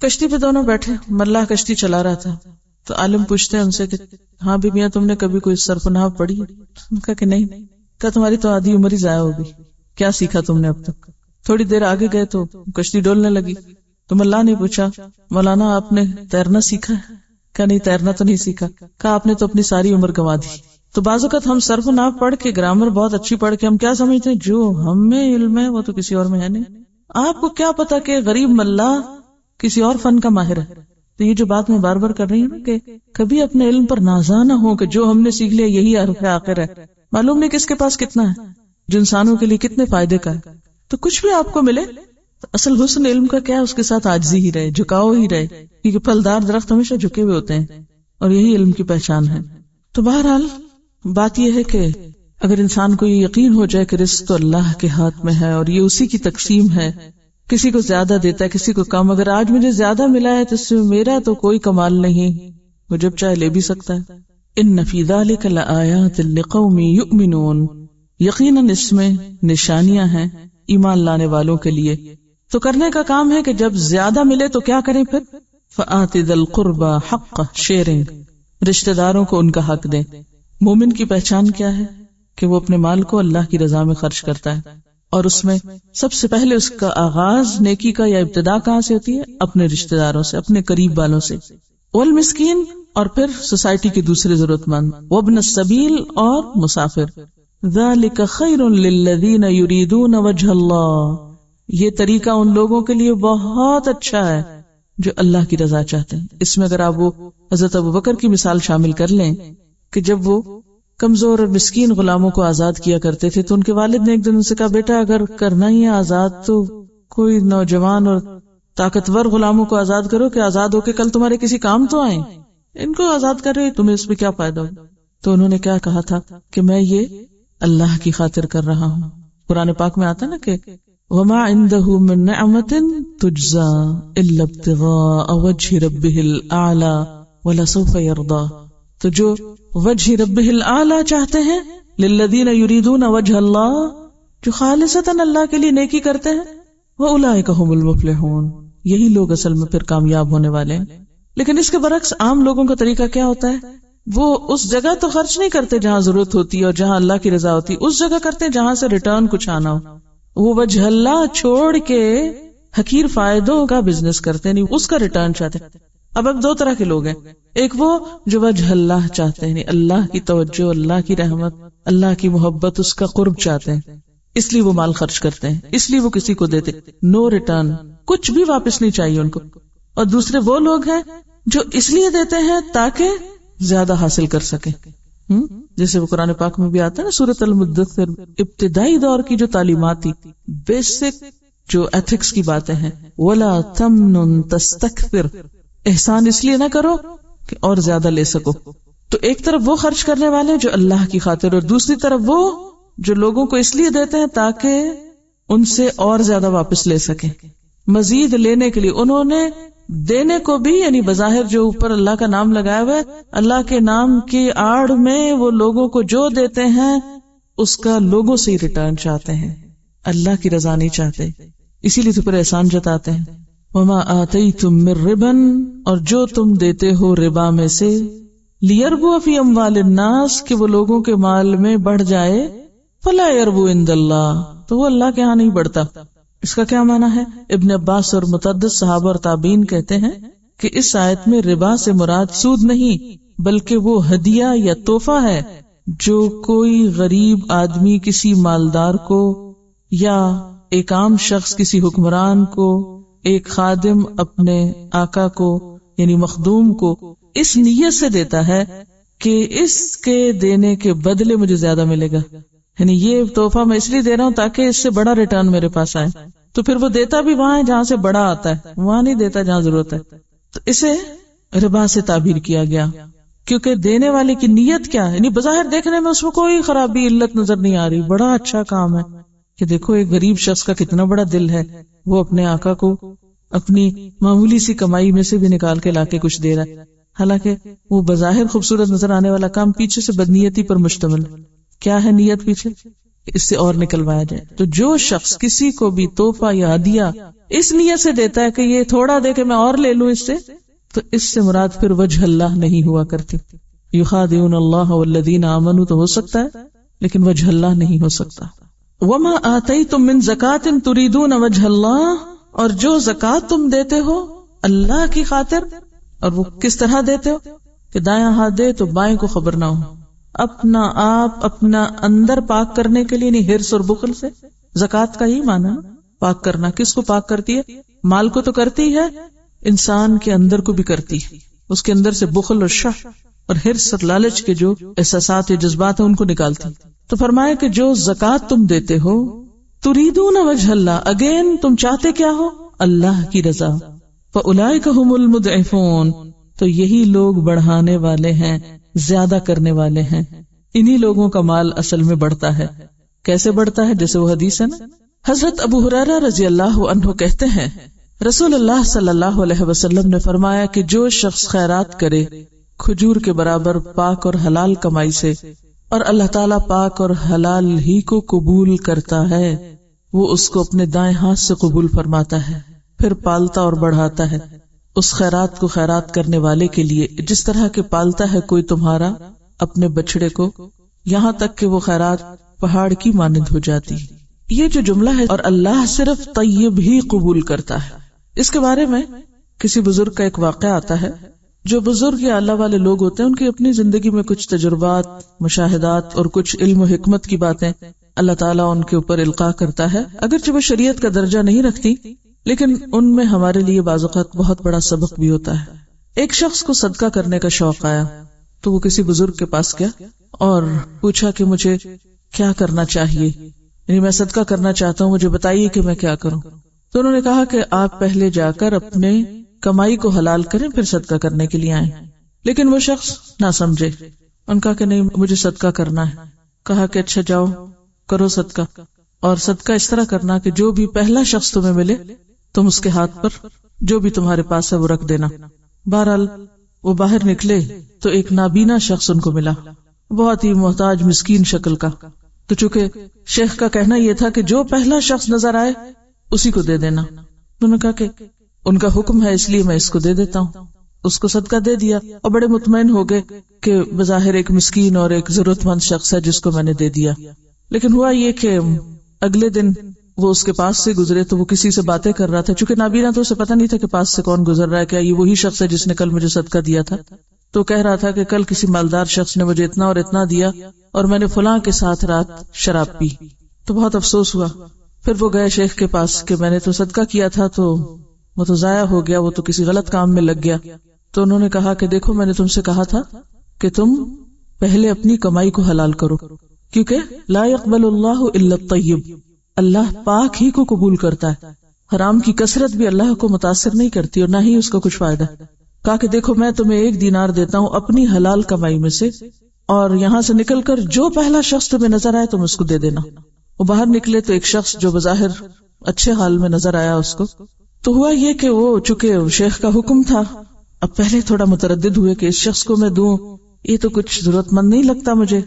کشتی پہ دونوں بیٹھے، ملاح کشتی چلا رہا تھا. تو عالم پوچھتے ہیں ان سے کہ ہاں بی میاں تم نے کبھی کوئی صرف نحو پڑھی؟ کہا کہ نہیں. کہا تمہاری تو آدھی عمر ہی ضائع ہوگی، کیا سیکھا تم نے اب تک؟ تھوڑی دیر آگے گئے تو کشتی ڈولنے لگی. تو ملاح نے پوچھا مولانا آپ نے تیرنا سیکھا ہے؟ کہا نہیں تیرنا تو نہیں سیکھا. کہا آپ نے تو اپنی ساری عمر گنوا دی. تو بعض اوقات ہم صرف نحو پڑھ کے گرامر بہت اچھی پڑھ کے ہم کیا سمجھتے ہیں جو ہم میں علم ہے وہ تو کسی اور میں ہے نہیں. آپ کو کیا پتا کہ غریب ملاح کسی اور فن کا ماہر ہے. تو یہ جو بات میں بار بار کر رہی ہوں نا کہ کبھی اپنے علم پر نازا نہ ہو کہ جو ہم نے سیکھ لیا یہی حرف آخر ہے. معلوم نہیں کس کے پاس کتنا ہے، جو انسانوں کے لیے کتنے فائدے کا ہے. تو کچھ بھی آپ کو ملے تو اصل حسن علم کا کیا ہے، اس کے ساتھ عاجزی ہی رہے، جھکاؤ ہی رہے، کیونکہ پھلدار درخت ہمیشہ جھکے ہوئے ہوتے ہیں اور یہی علم کی پہچان ہے. تو بہرحال بات یہ ہے کہ اگر انسان کو یہ یقین ہو جائے کہ رزق تو اللہ کے ہاتھ میں ہے اور یہ اسی کی تقسیم ہے، کسی کو زیادہ دیتا ہے کسی کو کم، اگر آج مجھے زیادہ ملا ہے تو اس میں میرا تو کوئی کمال نہیں، وہ جب چاہے لے بھی سکتا ہے. ان فی ذلک لآیات لقوم یؤمنون، یقیناً اس میں نشانیاں ہیں ایمان لانے والوں کے لیے. تو کرنے کا کام ہے کہ جب زیادہ ملے تو کیا کریں پھر؟ فآت ذی القربى حق شیئرنگ، رشتہ داروں کو ان کا حق دیں. مومن کی پہچان کیا ہے؟ کہ وہ اپنے مال کو اللہ کی رضا میں خرچ کرتا ہے، اور اس میں سب سے پہلے اس کا آغاز نیکی کا یا ابتدا کہاں سے ہوتی ہے؟ اپنے رشتہ داروں سے، اپنے قریب والوں سے. والمسکین، اور پھر سوسائٹی کے دوسرے ضرورت مند، وابن السبیل، اور مسافر. ذالک خیر للذین یریدون وجہ اللہ، یہ طریقہ ان لوگوں کے لیے بہت اچھا ہے جو اللہ کی رضا چاہتے ہیں. اس میں اگر آپ وہ حضرت ابوبکر کی مثال شامل کر لیں کہ جب وہ کمزور اور مسکین غلاموں کو آزاد کیا کرتے تھے تو ان کے والد نے ایک دن ان سے کہا بیٹا اگر کرنا ہی ہے آزاد تو کوئی نوجوان اور طاقتور غلاموں کو آزاد کرو کہ آزاد ہو کے کل تمہارے کسی کام تو آئیں، ان کو آزاد کر رہے تمہیں اس میں کیا فائدہ ہو. تو انہوں نے کیا کہا تھا کہ میں یہ اللہ کی خاطر کر رہا ہوں. قرآن پاک میں آتا نا کہ وما عنده من نعمت تجزا الا ابتغاء وجه ربه الاعلى ولسوف يرضى. تو جو وجہ ربہ الاعلی چاہتے ہیں، للذین یریدون وجہ اللہ، جو خالصتاً اللہ کے لیے نیکی کرتے ہیں، وَأُولَئِكَ هُمُ الْمُفْلِحُونَ، یہی لوگ اصل میں پھر کامیاب ہونے والے ہیں. لیکن اس کے برعکس عام لوگوں کا طریقہ کیا ہوتا ہے وہ اس جگہ تو خرچ نہیں کرتے جہاں ضرورت ہوتی ہے اور جہاں اللہ کی رضا ہوتی، اس جگہ کرتے ہیں جہاں سے ریٹرن کچھ آنا ہو۔ وہ وجہ اللہ چھوڑ کے حقیر فائدوں کا بزنس کرتے نہیں، اس کا ریٹرن چاہتے ہیں۔ اب دو طرح کے لوگ ہیں، ایک وہ جو وجہ اللہ چاہتے ہیں، اللہ کی توجہ، اللہ کی رحمت، اللہ کی محبت، اس کا قرب چاہتے ہیں، اس لیے وہ مال خرچ کرتے ہیں، اس لیے وہ کسی کو دیتے، نو ریٹرن، کچھ بھی واپس نہیں چاہیے ان کو۔ اور دوسرے وہ لوگ ہیں جو اس لیے دیتے ہیں تاکہ زیادہ حاصل کر سکیں، جیسے وہ قرآن پاک میں بھی آتا ہے نا، سورۃ المدثر، ابتدائی دور کی جو تعلیمات تھی، بیسک جو ایتھکس کی باتیں ہیں، وَلَا تَمْنُن تَسْتَكْثِرْ، احسان اس لیے نہ کرو کہ اور زیادہ لے سکو۔ تو ایک طرف وہ خرچ کرنے والے جو اللہ کی خاطر، اور دوسری طرف وہ جو لوگوں کو اس لیے دیتے ہیں تاکہ ان سے اور زیادہ واپس لے سکیں، مزید لینے کے لیے۔ انہوں نے دینے کو بھی، یعنی بظاہر جو اوپر اللہ کا نام لگایا ہوا ہے، اللہ کے نام کی آڑ میں وہ لوگوں کو جو دیتے ہیں اس کا لوگوں سے ہی ریٹرن چاہتے ہیں، اللہ کی رضا نہیں چاہتے، اسی لیے تو پر احسان جتاتے ہیں۔ وما آتیتم من ربا، اور جو تم دیتے ہو ربا میں سے، لیربو فی اموال الناس، کہ وہ لوگوں کے مال میں بڑھ جائے، فلا یربو عند اللہ، تو وہ اللہ کے ہاں نہیں بڑھتا۔ اس کا کیا معنی ہے؟ ابن عباس اور متعدد صحابہ اور تابعین کہتے ہیں کہ اس آیت میں ربا سے مراد سود نہیں بلکہ وہ ہدیہ یا تحفہ ہے جو کوئی غریب آدمی کسی مالدار کو، یا ایک عام شخص کسی حکمران کو، ایک خادم اپنے آقا کو یعنی مخدوم کو اس نیت سے دیتا ہے کہ اس کے دینے کے بدلے مجھے زیادہ ملے گا، یعنی یہ تحفہ میں اس لیے دے رہا ہوں تاکہ اس سے بڑا ریٹرن میرے پاس آئے۔ تو پھر وہ دیتا بھی وہاں ہے جہاں سے بڑا آتا ہے، وہاں نہیں دیتا جہاں ضرورت ہے۔ تو اسے ربا سے تعبیر کیا گیا، کیونکہ دینے والے کی نیت کیا ہے، یعنی بظاہر دیکھنے میں اس میں کوئی خرابی علت نظر نہیں آ رہی، بڑا اچھا کام ہے کہ دیکھو ایک غریب شخص کا کتنا بڑا دل ہے، وہ اپنے آقا کو اپنی معمولی سی کمائی میں سے بھی نکال کے لا کے کچھ دے رہا ہے، حالانکہ وہ بظاہر خوبصورت نظر آنے والا کام پیچھے سے بدنیتی پر مشتمل۔ کیا ہے نیت پیچھے؟ اس سے اور نکلوایا جائے۔ تو جو شخص کسی کو بھی تحفہ یا ہدیہ اس نیت سے دیتا ہے کہ یہ تھوڑا دے کے میں اور لے لوں اس سے، تو اس سے مراد پھر وجہ اللہ نہیں ہوا کرتی۔ یخادعون اللہ والذین آمنوا تو ہو سکتا ہے لیکن وجہ اللہ نہیں ہو سکتا۔ وما آتیتم من زکاۃ تریدون وجہ اللہ، اور جو زکوٰۃ تم دیتے ہو اللہ کی خاطر، اور وہ کس طرح دیتے ہو کہ دایاں ہاتھ دے تو بائیں کو خبر نہ ہو، اپنا آپ اپنا اندر پاک کرنے کے لیے، نہیں حرص اور بخل سے۔ زکوٰۃ کا ہی معنی ہے پاک کرنا۔ کس کو پاک کرتی ہے؟ مال کو تو کرتی ہے، انسان کے اندر کو بھی کرتی ہے، اس کے اندر سے بخل اور شح اور حرص اور لالچ کے جو احساسات یا جذبات ہیں ان کو نکالتی۔ تو فرمایا کہ جو زکوٰۃ تم دیتے ہو، تریدون وجہ اللہ، اگین تم چاہتے کیا ہو؟ اللہ کی رضا۔ فاولئک ھم المضعفون، تو یہی لوگ بڑھانے والے ہیں، زیادہ کرنے والے ہیں۔ انہی لوگوں کا مال اصل میں بڑھتا ہے۔ کیسے بڑھتا ہے؟ جیسے وہ حدیث ہے نا، حضرت ابو ہریرہ رضی اللہ عنہ کہتے ہیں رسول اللہ صلی اللہ علیہ وسلم نے فرمایا کہ جو شخص خیرات کرے کھجور کے برابر پاک اور حلال کمائی سے، اور اللہ تعالیٰ پاک اور حلال ہی کو قبول کرتا ہے، وہ اس کو اپنے دائیں ہاتھ سے قبول فرماتا ہے، پھر پالتا اور بڑھاتا ہے اس خیرات کو خیرات کرنے والے کے لیے، جس طرح کہ پالتا ہے کوئی تمہارا اپنے بچڑے کو، یہاں تک کہ وہ خیرات پہاڑ کی مانند ہو جاتی۔ یہ جو جملہ ہے، اور اللہ صرف طیب ہی قبول کرتا ہے، اس کے بارے میں کسی بزرگ کا ایک واقعہ آتا ہے۔ جو بزرگ یا اللہ والے لوگ ہوتے ہیں ان کی اپنی زندگی میں کچھ تجربات، مشاہدات اور کچھ علم و حکمت کی باتیں اللہ تعالیٰ ان کے اوپر القاء کرتا ہے، اگرچہ وہ شریعت کا درجہ نہیں رکھتی، لیکن ان میں ہمارے لیے بعض اوقات بہت بڑا سبق بھی ہوتا ہے۔ ایک شخص کو صدقہ کرنے کا شوق آیا تو وہ کسی بزرگ کے پاس گیا اور پوچھا کہ مجھے کیا کرنا چاہیے، یعنی میں صدقہ کرنا چاہتا ہوں، مجھے بتائیے کہ میں کیا کروں۔ تو انہوں نے کہا کہ آپ پہلے جا کر اپنے کمائی کو حلال کریں، پھر صدقہ کرنے کے لیے آئیں۔ لیکن وہ شخص نہ سمجھے، ان کا کہ نہیں مجھے صدقہ کرنا ہے۔ کہا کہ اچھا جاؤ کرو صدقہ، اور صدقہ اس طرح کرنا کہ جو بھی پہلا شخص تمہیں ملے تم اس کے ہاتھ پر جو بھی تمہارے پاس ہے وہ رکھ دینا۔ بہرحال وہ باہر نکلے تو ایک نابینا شخص ان کو ملا، بہت ہی محتاج مسکین شکل کا۔ تو چونکہ شیخ کا کہنا یہ تھا کہ جو پہلا شخص نظر آئے اسی کو دے دینا، انہوں نے کہا کہ ان کا حکم ہے اس لیے میں اس کو دے دیتا ہوں۔ اس کو صدقہ دے دیا اور بڑے مطمئن ہو گئے کہ بظاہر ایک مسکین اور ایک ضرورت مند شخص ہے جس کو میں نے دے دیا. لیکن ہوا یہ کہ اگلے دن وہ اس کے پاس سے گزرے تو وہ کسی سے باتیں کر رہا تھا. چونکہ نابینا تو اسے پتہ نہیں تھا کہ پاس سے کون گزر رہا ہے, کیا یہ وہی شخص ہے جس نے کل مجھے صدقہ دیا تھا. تو کہہ رہا تھا کہ کل کسی مالدار شخص نے مجھے اتنا اور اتنا دیا اور میں نے فلاں کے ساتھ رات شراب پی. تو بہت افسوس ہوا. پھر وہ گئے شیخ کے پاس کہ میں نے تو صدقہ کیا تھا تو وہ تو ضائع ہو گیا, وہ تو کسی غلط کام میں لگ گیا. تو انہوں نے کہا کہ دیکھو میں نے تم سے کہا تھا کہ تم پہلے اپنی کمائی کو حلال کرو, کیونکہ لا يقبل اللہ الا الطیب, اللہ پاک ہی کو قبول کرتا ہے. حرام کی کثرت بھی اللہ کو متاثر نہیں کرتی اور نہ ہی اس کو کچھ فائدہ. کہا کہ دیکھو میں تمہیں 1 دینار دیتا ہوں اپنی حلال کمائی میں سے, اور یہاں سے نکل کر جو پہلا شخص تمہیں نظر آئے تم اس کو دے دینا. وہ باہر نکلے تو ایک شخص جو بظاہر اچھے حال میں نظر آیا اس کو. تو ہوا یہ کہ وہ چونکہ شیخ کا حکم تھا, اب پہلے تھوڑا متردد ہوئے کہ اس شخص کو میں دوں, یہ تو کچھ ضرورت مند نہیں لگتا مجھے.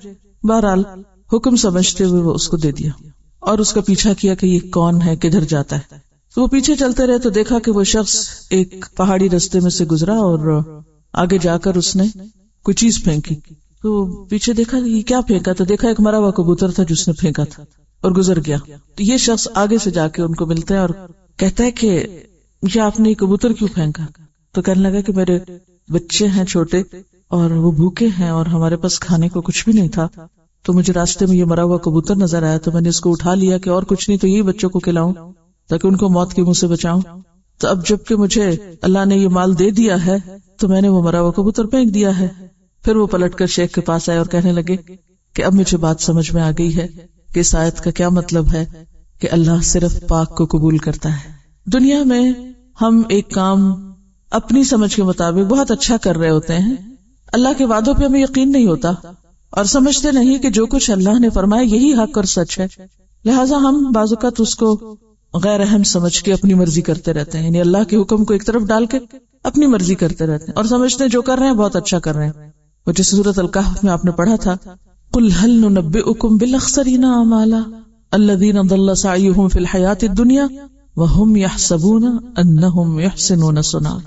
بہرحال حکم سمجھتے ہوئے وہ اس کو دے دیا اور اس کا پیچھا کیا کہ یہ کون ہے, کدھر جاتا ہے. تو وہ پیچھے چلتے رہے تو دیکھا کہ وہ شخص ایک پہاڑی رستے میں سے گزرا اور آگے جا کر اس نے کوئی چیز پھینکی. تو پیچھے دیکھا یہ کیا پھینکا, تو دیکھا ایک مرا ہوا کبوتر تھا جس نے پھینکا تھا اور گزر گیا. تو یہ شخص آگے سے جا کے ان کو ملتا ہے اور کہتا ہے کہ یہ آپ نے کبوتر کیوں پھینکا؟ تو کہنے لگا کہ میرے بچے ہیں چھوٹے اور وہ بھوکے ہیں اور ہمارے پاس کھانے کو کچھ بھی نہیں تھا, تو مجھے راستے میں یہ مرا ہوا کبوتر نظر آیا تو میں نے اس کو اٹھا لیا کہ اور کچھ نہیں تو یہی بچوں کو کھلاؤں تاکہ ان کو موت کے منہ سے بچاؤں. تو اب جب کہ مجھے اللہ نے یہ مال دے دیا ہے تو میں نے وہ مرا ہوا کبوتر پھینک دیا ہے. پھر وہ پلٹ کر شیخ کے پاس آئے اور کہنے لگے کہ اب مجھے بات سمجھ میں آ گئی ہے کہ اس آیت کا کیا مطلب ہے کہ اللہ صرف پاک کو قبول کرتا ہے. دنیا میں ہم ایک کام اپنی سمجھ کے مطابق بہت اچھا کر رہے ہوتے ہیں, اللہ کے وعدوں پہ ہمیں یقین نہیں ہوتا اور سمجھتے نہیں کہ جو کچھ اللہ نے فرمایا یہی حق اور سچ ہے, لہٰذا ہم بعض اوقات اس کو غیر اہم سمجھ کے اپنی مرضی کرتے رہتے ہیں, یعنی اللہ کے حکم کو ایک طرف ڈال کے اپنی مرضی کرتے رہتے ہیں اور سمجھتے ہیں جو کر رہے ہیں بہت اچھا کر رہے ہیں. وہ جس سورۃ الکہف میں آپ نے پڑھا تھا قل هل ننبئکم بالاخسرین اعمالا الذین ضل سعیهم فی الحیاۃ الدنیا وهم یحسبون انہم یحسنون صنعا,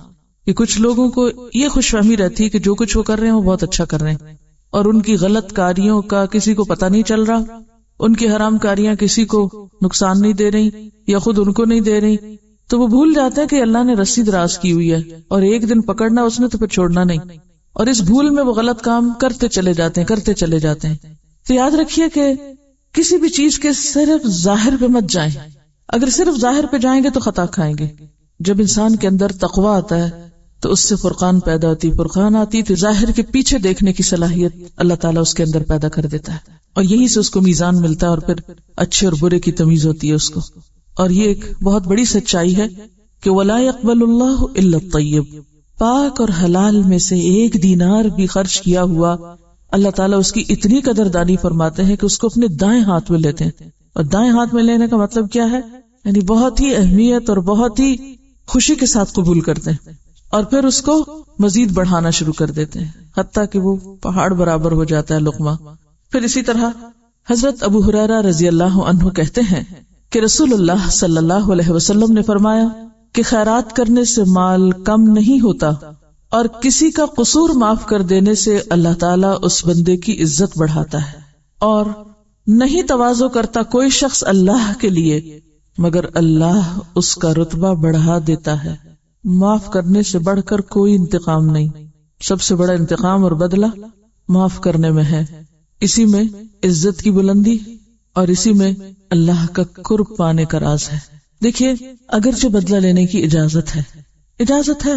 کہ کچھ لوگوں کو یہ خوش فہمی رہتی ہے کہ جو کچھ وہ کر رہے ہیں وہ بہت اچھا کر رہے ہیں اور ان کی غلط کاریوں کا کسی کو پتہ نہیں چل رہا, ان کی حرام کاریاں کسی کو نقصان نہیں دے رہی یا خود ان کو نہیں دے رہی. تو وہ بھول جاتا ہے کہ اللہ نے رسی دراز کی ہوئی ہے اور ایک دن پکڑنا اس نے تو پھر چھوڑنا نہیں, اور اس بھول میں وہ غلط کام کرتے چلے جاتے ہیں. تو یاد رکھیے کہ کسی بھی چیز کے صرف ظاہر پہ مت جائیں. اگر صرف ظاہر پہ جائیں گے تو خطا کھائیں گے. جب انسان کے اندر تقوی آتا ہے تو اس سے فرقان پیدا ہوتی, فرقان آتی تو ظاہر کے پیچھے دیکھنے کی صلاحیت اللہ تعالیٰ اس کے اندر پیدا کر دیتا ہے, اور یہی سے اس کو میزان ملتا ہے اور پھر اچھے اور برے کی تمیز ہوتی ہے اس کو. اور یہ ایک بہت بڑی سچائی ہے کہ وَلَا يَقْبَلُ اللَّهُ إِلَّا الطَّيِّبَ, پاک اور حلال میں سے 1 دینار بھی خرچ کیا ہوا اللہ تعالیٰ اس کی اتنی قدردانی فرماتے ہیں کہ اس کو اپنے دائیں ہاتھ میں لیتے ہیں. اور دائیں ہاتھ میں لینے کا مطلب کیا ہے, یعنی بہت ہی اہمیت اور بہت ہی خوشی کے ساتھ قبول کرتے ہیں اور پھر اس کو مزید بڑھانا شروع کر دیتے ہیں حتیٰ کہ وہ پہاڑ برابر ہو جاتا ہے لقمہ. پھر اسی طرح حضرت ابو ہریرہ رضی اللہ عنہ کہتے ہیں کہ رسول اللہ صلی اللہ علیہ وسلم نے فرمایا کہ خیرات کرنے سے مال کم نہیں ہوتا اور کسی کا قصور معاف کر دینے سے اللہ تعالیٰ اس بندے کی عزت بڑھاتا ہے, اور نہیں تواضع کرتا کوئی شخص اللہ کے لیے مگر اللہ اس کا رتبہ بڑھا دیتا ہے. معاف کرنے سے بڑھ کر کوئی انتقام نہیں, سب سے بڑا انتقام اور بدلہ معاف کرنے میں ہے. اسی میں عزت کی بلندی اور اسی میں اللہ کا قرب پانے کا راز ہے. دیکھیے اگرچہ بدلہ لینے کی اجازت ہے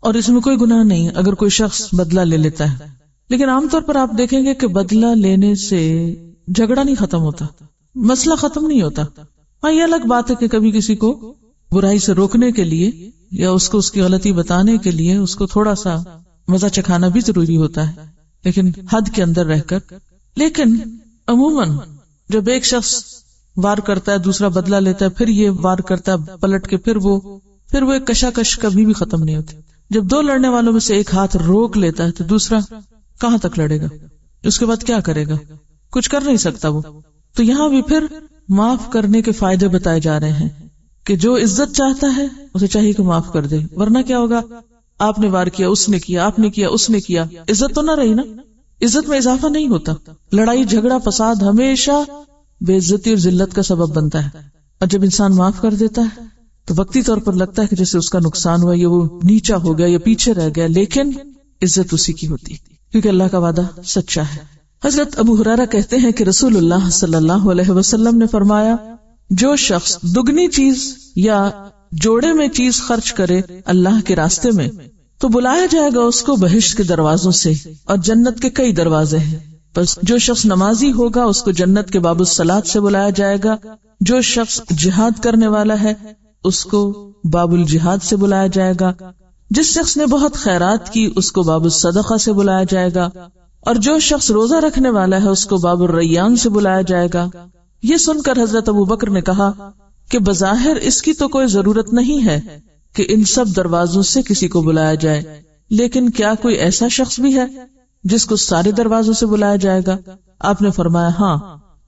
اور اس میں کوئی گناہ نہیں اگر کوئی شخص بدلہ لے لیتا ہے, لیکن عام طور پر آپ دیکھیں گے کہ بدلہ لینے سے جھگڑا نہیں ختم ہوتا, مسئلہ ختم نہیں ہوتا. ہاں یہ الگ بات ہے کہ کبھی کسی کو برائی سے روکنے کے لیے یا اس کو اس کی غلطی بتانے کے لیے اس کو تھوڑا سا مزہ چکھانا بھی ضروری ہوتا ہے, لیکن حد کے اندر رہ کر. لیکن عموماً جب ایک شخص وار کرتا ہے دوسرا بدلہ لیتا ہے, پھر یہ وار کرتا ہے پلٹ کے, پھر وہ ایک کشاکش کبھی بھی ختم نہیں ہوتی. جب 2 لڑنے والوں میں سے ایک ہاتھ روک لیتا ہے تو دوسرا کہاں تک لڑے گا, اس کے بعد کیا کرے گا, کچھ کر نہیں سکتا وہ. تو یہاں بھی پھر معاف کرنے کے فائدے بتائے جا رہے ہیں کہ جو عزت چاہتا ہے اسے چاہیے کہ معاف کر دے, ورنہ کیا ہوگا آپ نے وار کیا، اس نے کیا، آپ نے کیا، اس نے کیا، عزت تو نہ رہی نا. عزت میں اضافہ نہیں ہوتا. لڑائی جھگڑا فساد ہمیشہ بے عزتی اور ذلت کا سبب بنتا ہے. اور جب انسان معاف کر دیتا ہے تو وقتی طور پر لگتا ہے کہ جیسے اس کا نقصان ہوا یا وہ نیچا ہو گیا یا پیچھے رہ گیا، لیکن عزت اسی کی ہوتی کیونکہ اللہ کا وعدہ سچا ہے. حضرت ابو ہریرہ کہتے ہیں کہ رسول اللہ صلی اللہ علیہ وسلم نے فرمایا، جو شخص دگنی چیز یا جوڑے میں چیز خرچ کرے اللہ کے راستے میں تو بلایا جائے گا اس کو بہشت کے دروازوں سے، اور جنت کے کئی دروازے ہیں. بس جو شخص نمازی ہوگا اس کو جنت کے باب الصلاۃ سے بلایا جائے گا. جو شخص جہاد کرنے والا ہے اس کو باب الجہاد سے بلایا جائے گا. جس شخص نے بہت خیرات کی اس کو باب الصدقہ سے بلایا جائے گا. اور جو شخص روزہ رکھنے والا ہے اس کو باب الریان سے بلایا جائے گا. یہ سن کر حضرت ابو بکر نے کہا کہ بظاہر اس کی تو کوئی ضرورت نہیں ہے کہ ان سب دروازوں سے کسی کو بلایا جائے، لیکن کیا کوئی ایسا شخص بھی ہے جس کو سارے دروازوں سے بلایا جائے گا؟ آپ نے فرمایا ہاں،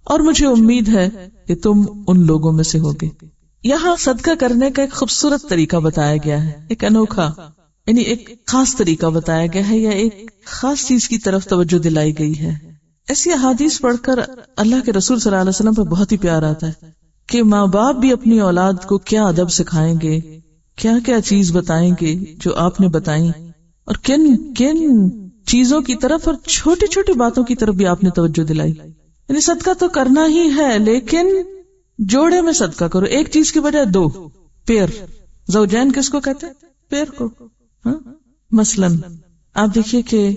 اور مجھے امید ہے کہ تم ان لوگوں میں سے ہوگے. یہاں صدقہ کرنے کا ایک خوبصورت طریقہ بتایا گیا ہے، ایک انوکھا، یعنی ایک خاص طریقہ بتایا گیا ہے یا ایک خاص چیز کی طرف توجہ دلائی گئی ہے. ایسی احادیث پڑھ کر اللہ کے رسول صلی اللہ علیہ وسلم پہ بہت ہی پیار آتا ہے کہ ماں باپ بھی اپنی اولاد کو کیا ادب سکھائیں گے، کیا کیا چیز بتائیں گے جو آپ نے بتائیں، اور کن کن چیزوں کی طرف اور چھوٹی چھوٹی باتوں کی طرف بھی آپ نے توجہ دلائی. یعنی صدقہ تو کرنا ہی ہے، لیکن جوڑے میں صدقہ کرو، ایک چیز کی بجائے دو. پیر زوجین کس کو کہتے ہیں؟ پیر کو. مثلاً آپ دیکھیے کہ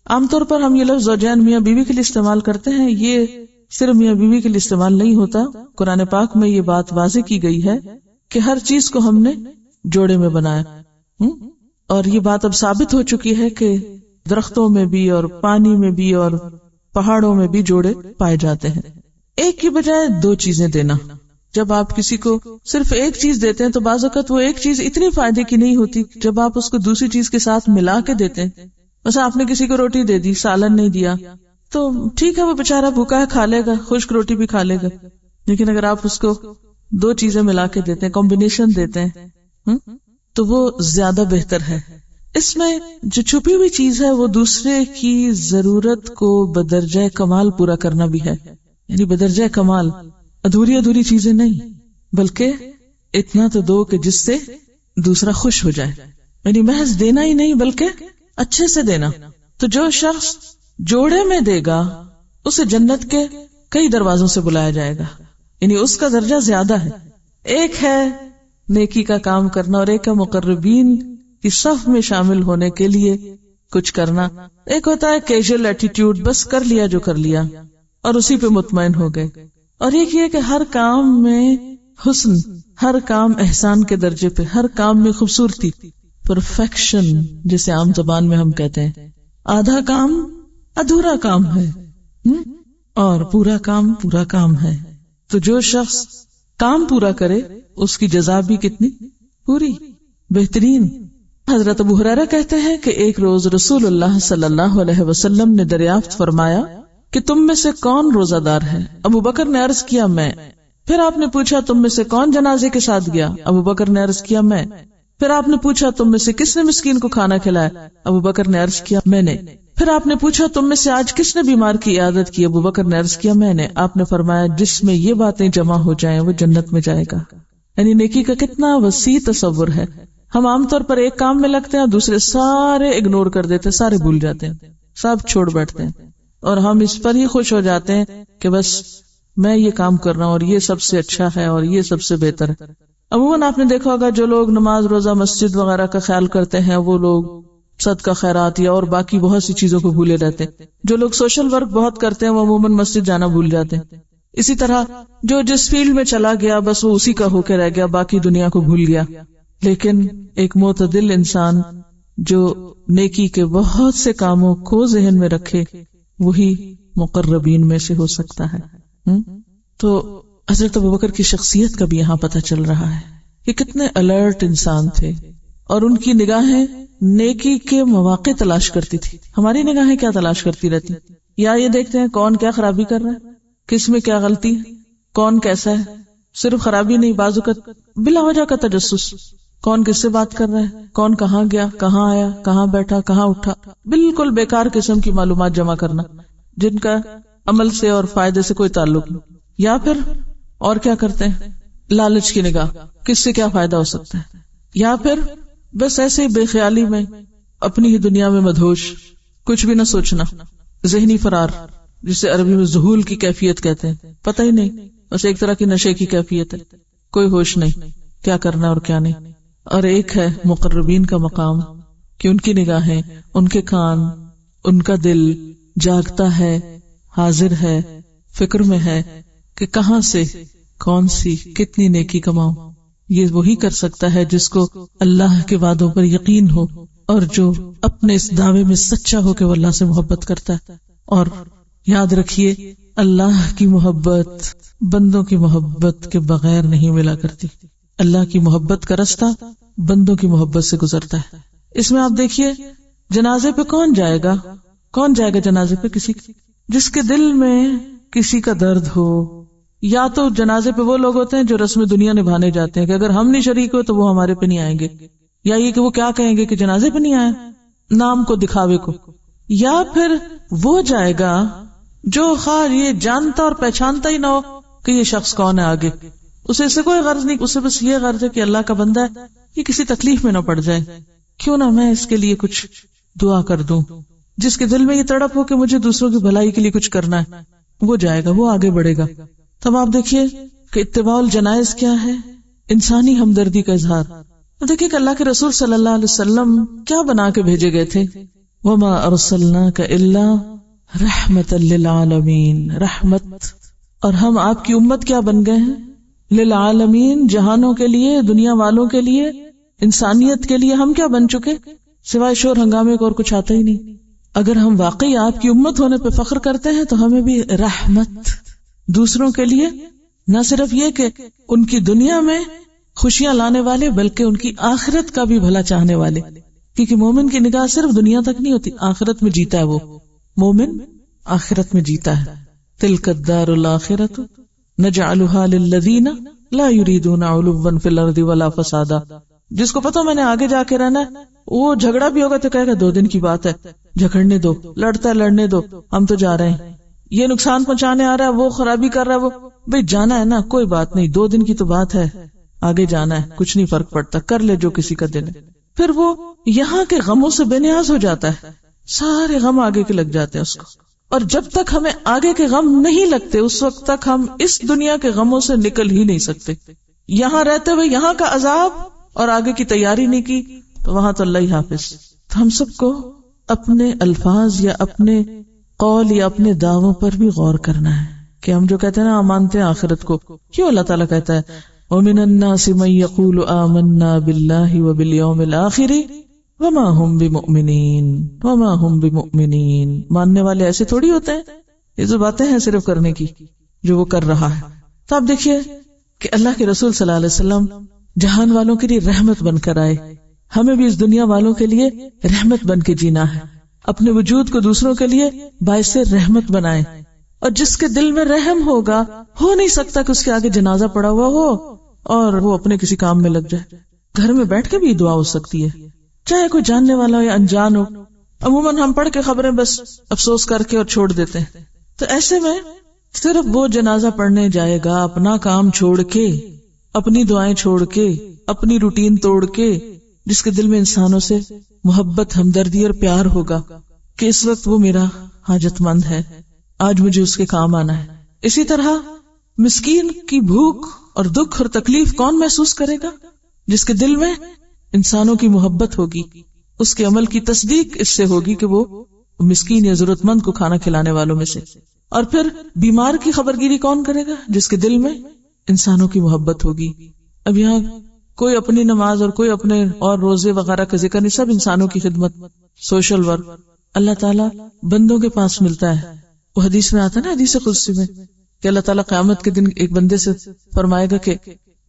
عام طور پر ہم یہ لفظ زوجین میاں بیوی کے لیے استعمال کرتے ہیں، یہ صرف میاں بیوی کے لیے استعمال نہیں ہوتا. قرآن پاک میں یہ بات واضح کی گئی ہے کہ ہر چیز کو ہم نے جوڑے میں بنایا. اور یہ بات اب ثابت ہو چکی ہے کہ درختوں میں بھی اور پانی میں بھی اور پہاڑوں میں بھی جوڑے پائے جاتے ہیں. ایک کی بجائے دو چیزیں دینا. جب آپ کسی کو صرف ایک چیز دیتے ہیں تو بعض اوقات وہ ایک چیز اتنی فائدے کی نہیں ہوتی. جب آپ اس کو دوسری چیز کے ساتھ ملا کے دیتے ہیں، بس آپ نے کسی کو روٹی دے دی، سالن نہیں دیا، تو ٹھیک ہے وہ بےچارا بھوکا ہے، کھا لے گا، خشک روٹی بھی کھا لے گا. لیکن اگر آپ اس کو دو چیزیں ملا کے دیتے ہیں، کمبینیشن دیتے ہیں، تو وہ زیادہ بہتر ہے. اس میں جو چھپی ہوئی چیز ہے وہ دوسرے کی ضرورت کو بدرجہ کمال پورا کرنا بھی ہے. یعنی بدرجہ کمال، ادھوری چیزیں نہیں، بلکہ اتنا تو دو کہ جس سے دوسرا خوش ہو جائے. یعنی محض دینا ہی نہیں بلکہ اچھے سے دینا. تو جو شخص جوڑے میں دے گا اسے جنت کے کئی دروازوں سے بلایا جائے گا. یعنی اس کا درجہ زیادہ ہے. ایک ہے نیکی کا کام کرنا اور ایک ہے مقربین کی صف میں شامل ہونے کے لیے کچھ کرنا. ایک ہوتا ہے کیجول ایٹیٹیوڈ، بس کر لیا جو کر لیا اور اسی پہ مطمئن ہو گئے. اور ایک یہ کہ ہر کام میں حسن، ہر کام احسان کے درجے پہ، ہر کام میں خوبصورتی، پرفیکشن جسے عام زبان میں ہم کہتے ہیں. آدھا کام ادھورا کام ہے اور پورا کام ہے. تو جو شخص کام پورا کرے اس کی جزا بھی کتنی پوری، بہترین. حضرت ابو ہریرہ کہتے ہیں کہ ایک روز رسول اللہ صلی اللہ علیہ وسلم نے دریافت فرمایا کہ تم میں سے کون روزہ دار ہے؟ ابو بکر نے عرض کیا میں. پھر آپ نے پوچھا تم میں سے کون جنازے کے ساتھ گیا؟ ابو بکر نے عرض کیا میں. پھر آپ نے پوچھا تم میں سے کس نے مسکین کو کھانا کھلایا؟ ابو بکر نے عرض کیا میں نے. پھر آپ نے پوچھا تم میں سے آج کس نے بیمار کی عیادت کی؟ ابو بکر نے عرض کیا میں نے. آپ نے فرمایا جس میں یہ باتیں جمع ہو جائیں وہ جنت میں جائے گا. یعنی نیکی کا کتنا وسیع تصور ہے. ہم عام طور پر ایک کام میں لگتے ہیں، دوسرے سارے اگنور کر دیتے ہیں، سارے بھول جاتے ہیں، سب چھوڑ بیٹھتے ہیں، اور ہم اس پر ہی خوش ہو جاتے ہیں کہ بس میں یہ کام کر رہا ہوں اور یہ سب سے اچھا ہے اور یہ سب سے بہتر ہے. عموماً آپ نے دیکھا ہوگا جو لوگ نماز روزہ مسجد وغیرہ کا خیال کرتے ہیں وہ لوگ صدقہ خیرات یا اور باقی بہت سی چیزوں کو بھولے رہتے ہیں. جو لوگ سوشل ورک بہت کرتے ہیں وہ عموماً مسجد جانا بھول جاتے ہیں. اسی طرح جو جس فیلڈ میں چلا گیا بس وہ اسی کا ہو کے رہ گیا، باقی دنیا کو بھول گیا. لیکن ایک معتدل انسان جو نیکی کے بہت سے کاموں کو ذہن میں رکھے وہی مقربین میں سے ہو سکتا ہے. تو حضرت ابوبکر کی شخصیت کا بھی یہاں پتہ چل رہا ہے کہ کتنے الرٹ انسان تھے اور ان کی نگاہیں نیکی کے مواقع تلاش کرتی تھی. ہماری نگاہیں کیا تلاش کرتی رہتی؟ یا یہ دیکھتے ہیں کون کیا خرابی کر رہا ہے، کس میں کیا غلطی ہے، کون کیسا ہے. صرف خرابی نہیں، بعض اوقات بلا وجہ کا تجسس. کون کس سے بات کر رہا ہے، کون کہاں گیا، کہاں آیا، کہاں بیٹھا، کہاں اٹھا، بالکل بیکار قسم کی معلومات جمع کرنا جن کا عمل سے اور فائدے سے کوئی تعلق نہیں. یا پھر اور کیا کرتے ہیں، لالچ کی نگاہ، کس سے کیا فائدہ ہو سکتا ہے. یا پھر بس ایسے بے خیالی میں اپنی ہی دنیا میں مدہوش، کچھ بھی نہ سوچنا، ذہنی فرار، جسے عربی میں ذہول کی کیفیت کہتے ہیں. پتہ ہی نہیں، بس ایک طرح کی نشے کی کیفیت ہے، کوئی ہوش نہیں کیا کرنا اور کیا نہیں. اور ایک ہے مقربین کا مقام کہ ان کی نگاہیں، ان کے کان، ان کا دل جاگتا ہے، حاضر ہے، فکر میں ہے کہ کہاں سے کون سی کتنی نیکی کماؤں. یہ وہی کر سکتا ہے جس کو اللہ کے وعدوں پر یقین ہو اور جو اپنے اس دعوے میں سچا ہو کہ وہ اللہ سے محبت کرتا ہے. اور یاد رکھیے اللہ کی محبت بندوں کی محبت کے بغیر نہیں ملا کرتی. اللہ کی محبت کا رستہ بندوں کی محبت سے گزرتا ہے. اس میں آپ دیکھیے جنازے پہ کون جائے گا جنازے پہ؟ کسی جس کے دل میں کسی کا درد ہو. یا تو جنازے پہ وہ لوگ ہوتے ہیں جو رسم دنیا نبھانے جاتے ہیں کہ اگر ہم نہیں شریک ہوئے تو وہ ہمارے پہ نہیں آئیں گے، یا یہ کہ وہ کیا کہیں گے کہ جنازے پہ نہیں آئے، نام کو دکھاوے کو. یا پھر وہ جائے گا جو خواہ یہ جانتا اور پہچانتا ہی نہ ہو کہ یہ شخص کون ہے آگے، اسے اس سے کوئی غرض نہیں، اسے بس یہ غرض ہے کہ اللہ کا بندہ ہے، یہ کسی تکلیف میں نہ پڑ جائے، کیوں نہ میں اس کے لیے کچھ دعا کر دوں. جس کے دل میں یہ تڑپ ہو کہ مجھے دوسروں کی بھلائی کے لیے کچھ کرنا ہے، وہ جائے گا، وہ آگے بڑھے گا. تب آپ دیکھیے کہ اتباع الجنائز کیا ہے؟ انسانی ہمدردی کا اظہار. دیکھیے کہ اللہ کے رسول صلی اللہ علیہ وسلم کیا بنا کے بھیجے گئے تھے؟ وما ارسلناک الا رحمتا للعالمین، رحمت. اور ہم آپ کی امت کیا بن گئے ہیں؟ للعالمین، جہانوں کے لیے، دنیا والوں کے لیے، انسانیت کے لیے. ہم کیا بن چکے؟ سوائے شور ہنگامے کو اور کچھ آتا ہی نہیں. اگر ہم واقعی آپ کی امت ہونے پہ فخر کرتے ہیں تو ہمیں بھی رحمت، دوسروں کے لیے، نہ صرف یہ کہ ان کی دنیا میں خوشیاں لانے والے بلکہ ان کی آخرت کا بھی بھلا چاہنے والے. کیونکہ مومن کی نگاہ صرف دنیا تک نہیں ہوتی، آخرت میں جیتا ہے. وہ مومن آخرت میں جیتا ہے. تلک الدار الآخرۃ نجعلها للذین لا یریدون علوا فی الارض ولا فسادا. جس کو پتا میں نے آگے جا کے رہنا ہے، وہ جھگڑا بھی ہوگا تو کہے گا 2 دن کی بات ہے، جھگڑنے دو، لڑتا ہے لڑنے دو، ہم تو جا رہے ہیں. یہ نقصان پہنچانے آ رہا ہے، وہ خرابی کر رہا ہے، وہ بھئی جانا ہے نا، کوئی بات نہیں، 2 دن کی تو بات ہے، آگے جانا ہے، کچھ نہیں فرق پڑتا، کر لے جو کسی کا دل ہے. پھر وہ یہاں کے غموں سے بے نیاز ہو جاتا ہے، سارے غم آگے کے لگ جاتے ہیں اس کو. اور جب تک ہمیں آگے کے غم نہیں لگتے اس وقت تک ہم اس دنیا کے غموں سے نکل ہی نہیں سکتے. یہاں رہتے ہوئے یہاں کا عذاب اور آگے کی تیاری نہیں کی تو وہاں تو اللہ ہی حافظ. تو ہم سب کو اپنے الفاظ یا اپنے قول یا اپنے دعووں پر بھی غور کرنا ہے کہ ہم جو کہتے ہیں نا مانتے ہیں آخرت کو، کیوں اللہ تعالیٰ کہتا ہے وَمِنَ النَّاسِ مَن يَقُولُ آمَنَّا بِاللَّهِ وَبِالْيَوْمِ الْآخِرِ وَمَا هُمْ بِمُؤْمِنِينَ. ماننے والے ایسے تھوڑی ہوتے ہیں، یہ جو باتیں ہیں صرف کرنے کی جو وہ کر رہا ہے. تو آپ دیکھیے کہ اللہ کے رسول صلی اللہ علیہ وسلم جہان والوں کے لیے رحمت بن کر آئے. ہمیں بھی اس دنیا والوں کے لیے رحمت بن کے جینا ہے، اپنے وجود کو دوسروں کے لیے باعث رحمت بنائیں. اور جس کے دل میں رحم ہوگا، ہو نہیں سکتا کہ اس کے آگے جنازہ پڑا ہوا ہو اور وہ اپنے کسی کام میں لگ جائے. گھر میں بیٹھ کے بھی دعا ہو سکتی ہے، چاہے کوئی جاننے والا ہو یا انجان ہو. عموماً ہم پڑھ کے خبریں بس افسوس کر کے اور چھوڑ دیتے ہیں. تو ایسے میں صرف وہ جنازہ پڑھنے جائے گا اپنا کام چھوڑ کے، اپنی دعائیں چھوڑ کے، اپنی روٹین توڑ کے، جس کے دل میں انسانوں سے محبت، ہمدردی اور پیار ہوگا کہ اس وقت وہ میرا حاجت مند ہے، آج مجھے اس کے کام آنا ہے. اسی طرح مسکین کی بھوک اور دکھ اور تکلیف کون محسوس کرے گا؟ جس کے دل میں انسانوں کی محبت ہوگی، اس کے عمل کی تصدیق اس سے ہوگی کہ وہ مسکین یا ضرورت مند کو کھانا کھلانے والوں میں سے. اور پھر بیمار کی خبرگیری کون کرے گا؟ جس کے دل میں انسانوں کی محبت ہوگی. اب یہاں کوئی اپنی نماز اور کوئی اپنے اور روزے وغیرہ کا ذکر نہیں، سب انسانوں کی خدمت، سوشل ورک اللہ تعالیٰ بندوں کے پاس ملتا ہے. وہ حدیث میں آتا ہے نا، حدیث قدسی میں، کہ اللہ تعالیٰ قیامت کے دن ایک بندے سے فرمائے گا کہ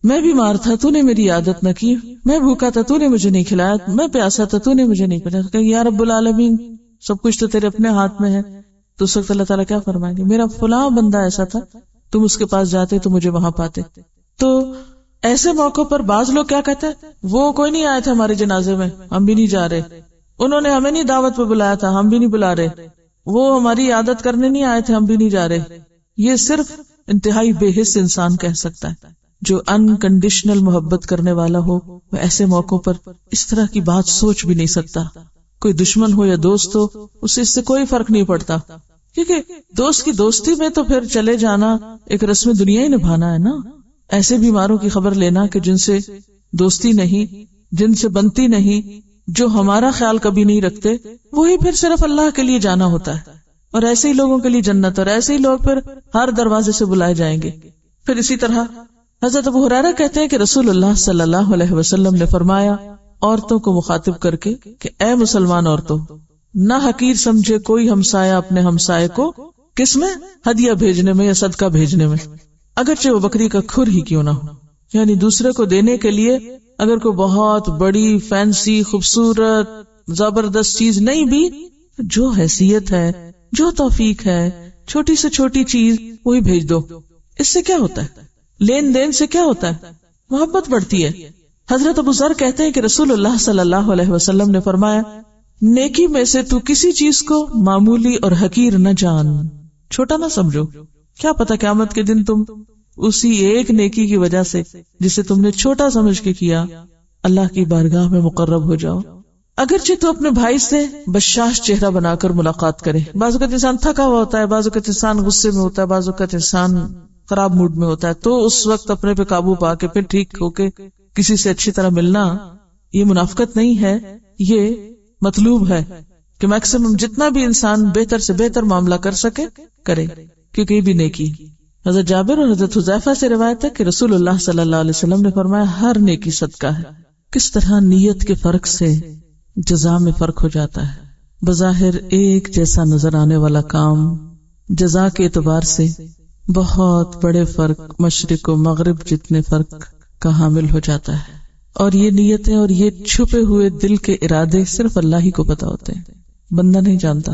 میں بیمار تھا، تو نے میری عادت نہ کی، میں بھوکا تھا، تو نے مجھے نہیں کھلایا، میں پیاسا تھا، تو نے مجھے نہیں پلایا. کہ یا رب العالمین، سب کچھ تو تیرے اپنے ہاتھ میں ہے. تو اس وقت اللہ تعالیٰ کیا فرمائیں گے؟ میرا فلاں بندہ ایسا تھا، تم اس کے پاس جاتے تو مجھے وہاں پاتے. تو ایسے موقع پر بعض لوگ کیا کہتے ہیں، وہ کوئی نہیں آئے تھے ہمارے جنازے میں، ہم بھی نہیں جا رہے، انہوں نے ہمیں نہیں دعوت پہ بلایا تھا، ہم بھی نہیں بلا رہے، وہ ہماری عادت کرنے نہیں آئے تھے، ہم بھی نہیں جا رہے. یہ صرف انتہائی بے حس انسان کہہ سکتا ہے. جو انکنڈیشنل محبت کرنے والا ہو وہ ایسے موقعوں پر اس طرح کی بات سوچ بھی نہیں سکتا. کوئی دشمن ہو یا دوست ہو، اسے اس سے کوئی فرق نہیں پڑتا، کیونکہ دوست کی دوستی میں تو پھر چلے جانا ایک رسم دنیا ہی نبھانا ہے نا. ایسے بیماروں کی خبر لینا کہ جن سے دوستی نہیں، جن سے بنتی نہیں، جو ہمارا خیال کبھی نہیں رکھتے، وہی پھر صرف اللہ کے لیے جانا ہوتا ہے. اور ایسے ہی لوگوں کے لیے جنت، اور ایسے ہی لوگ پھر ہر دروازے سے بلائے جائیں گے. پھر اسی طرح حضرت ابو ہریرہ کہتے ہیں کہ رسول اللہ صلی اللہ علیہ وسلم نے فرمایا عورتوں کو مخاطب کر کے کہ اے مسلمان عورتوں، نہ حقیر سمجھے کوئی ہمسایہ اپنے ہمسائے کو کس میں، ہدیہ بھیجنے میں یا صدقہ بھیجنے میں، اگرچہ وہ بکری کا کھر ہی کیوں نہ ہو. یعنی دوسرے کو دینے کے لیے اگر کوئی بہت بڑی فینسی خوبصورت زبردست چیز نہیں بھی، جو حیثیت ہے، جو توفیق ہے، چھوٹی سے چھوٹی چیز وہی بھیج دو. اس سے کیا ہوتا ہے؟ لین دین سے کیا ہوتا ہے؟ محبت بڑھتی ہے. حضرت ابو ذر کہتے ہیں کہ رسول اللہ صلی اللہ علیہ وسلم نے فرمایا نیکی میں سے تو کسی چیز کو معمولی اور حقیر نہ جان، چھوٹا نہ سمجھو. کیا پتا قیامت کے دن تم اسی ایک نیکی کی وجہ سے جسے تم نے چھوٹا سمجھ کے کیا، اللہ کی بارگاہ میں مقرب ہو جاؤ. اگرچہ تو اپنے بھائی سے بشاش چہرہ بنا کر ملاقات کرے. بعض اوقات انسان تھکا ہوا ہوتا ہے، بعض اوقات انسان غصے میں ہوتا ہے، بعض اوقات انسان خراب موڈ میں ہوتا ہے، تو اس وقت اپنے پہ قابو پا کے پھر ٹھیک ہو کے کسی سے اچھی طرح ملنا، یہ منافقت نہیں ہے، یہ مطلوب ہے کہ میکسیمم جتنا بھی انسان بہتر سے بہتر معاملہ کر سکے کرے، کیونکہ یہ بھی نیکی. حضرت جابر اور حضرت حذیفہ سے روایت ہے کہ رسول اللہ صلی اللہ علیہ وسلم نے فرمایا ہر نیکی صدقہ ہے. کس طرح نیت کے فرق سے جزا میں فرق ہو جاتا ہے. بظاہر ایک جیسا نظر آنے والا کام جزا کے اعتبار سے بہت بڑے فرق، مشرق و مغرب جتنے فرق کا حامل ہو جاتا ہے. اور یہ نیتیں اور یہ چھپے ہوئے دل کے ارادے صرف اللہ ہی کو پتا ہوتے ہیں، بندہ نہیں جانتا.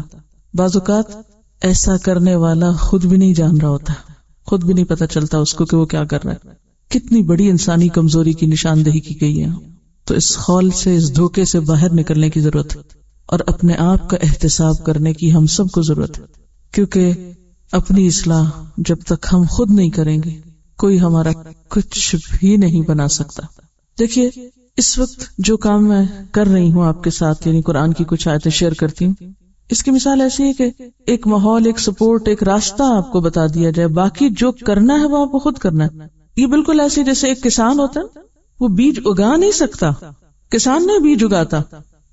بعض اوقات ایسا کرنے والا خود بھی نہیں جان رہا ہوتا، خود بھی نہیں پتا چلتا اس کو کہ وہ کیا کر رہا ہے. کتنی بڑی انسانی کمزوری کی نشاندہی کی گئی ہے. تو اس خول سے، اس دھوکے سے باہر نکلنے کی ضرورت ہے، اور اپنے آپ کا احتساب کرنے کی ہم سب کو ضرورت ہے. کیونکہ اپنی اصلاح جب تک ہم خود نہیں کریں گے، کوئی ہمارا کچھ بھی نہیں بنا سکتا. دیکھیے اس وقت جو کام میں کر رہی ہوں آپ کے ساتھ، یعنی قرآن کی کچھ آیتیں شیئر کرتی ہوں، اس کی مثال ایسی ہے کہ ایک ماحول، ایک سپورٹ، ایک راستہ آپ کو بتا دیا جائے، باقی جو کرنا ہے وہ آپ کو خود کرنا ہے. یہ بالکل ایسے جیسے ایک کسان ہوتا ہے، وہ بیج اگا نہیں سکتا، کسان نہیں بیج اگاتا،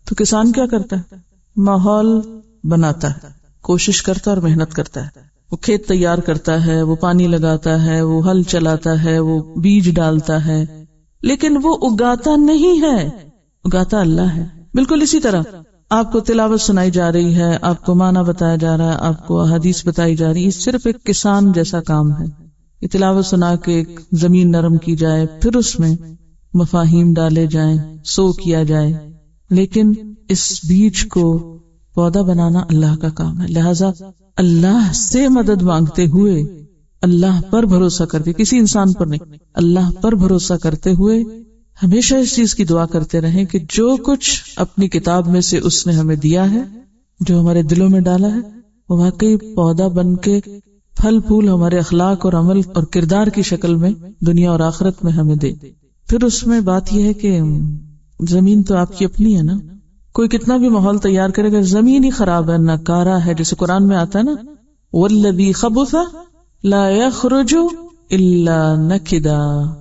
تو کسان کیا کرتا ہے؟ ماحول بناتا ہے، کوشش کرتا ہے اور محنت کرتا ہے. وہ کھیت تیار کرتا ہے، وہ پانی لگاتا ہے، وہ ہل چلاتا ہے، وہ بیج ڈالتا ہے، لیکن وہ اگاتا نہیں ہے، اگاتا اللہ ہے. بالکل اسی طرح آپ کو تلاوت سنائی جا رہی ہے، آپ کو معنی بتایا جا رہا ہے، آپ کو احادیث بتائی جا رہی ہے، یہ صرف ایک کسان جیسا کام ہے. یہ تلاوت سنا کے ایک زمین نرم کی جائے، پھر اس میں مفاہیم ڈالے جائیں، سو کیا جائے، لیکن اس بیج کو پودا بنانا اللہ کا کام ہے. لہذا اللہ سے مدد مانگتے ہوئے، اللہ پر بھروسہ کرتے، کسی انسان پر نہیں، اللہ پر بھروسہ کرتے ہوئے ہمیشہ اس چیز کی دعا کرتے رہیں کہ جو کچھ اپنی کتاب میں سے اس نے ہمیں دیا ہے، جو ہمارے دلوں میں ڈالا ہے، وہ واقعی پودا بن کے پھل پھول ہمارے اخلاق اور عمل اور کردار کی شکل میں دنیا اور آخرت میں ہمیں دے. پھر اس میں بات یہ ہے کہ زمین تو آپ کی اپنی ہے نا. کوئی کتنا بھی ماحول تیار کرے گا، زمین ہی خراب ہے، ناکارہ ہے، جیسے قرآن میں آتا ہے نا وَالَّذِي خَبُثَ لَا يَخْرُجُ إِلَّا نَكِدًا.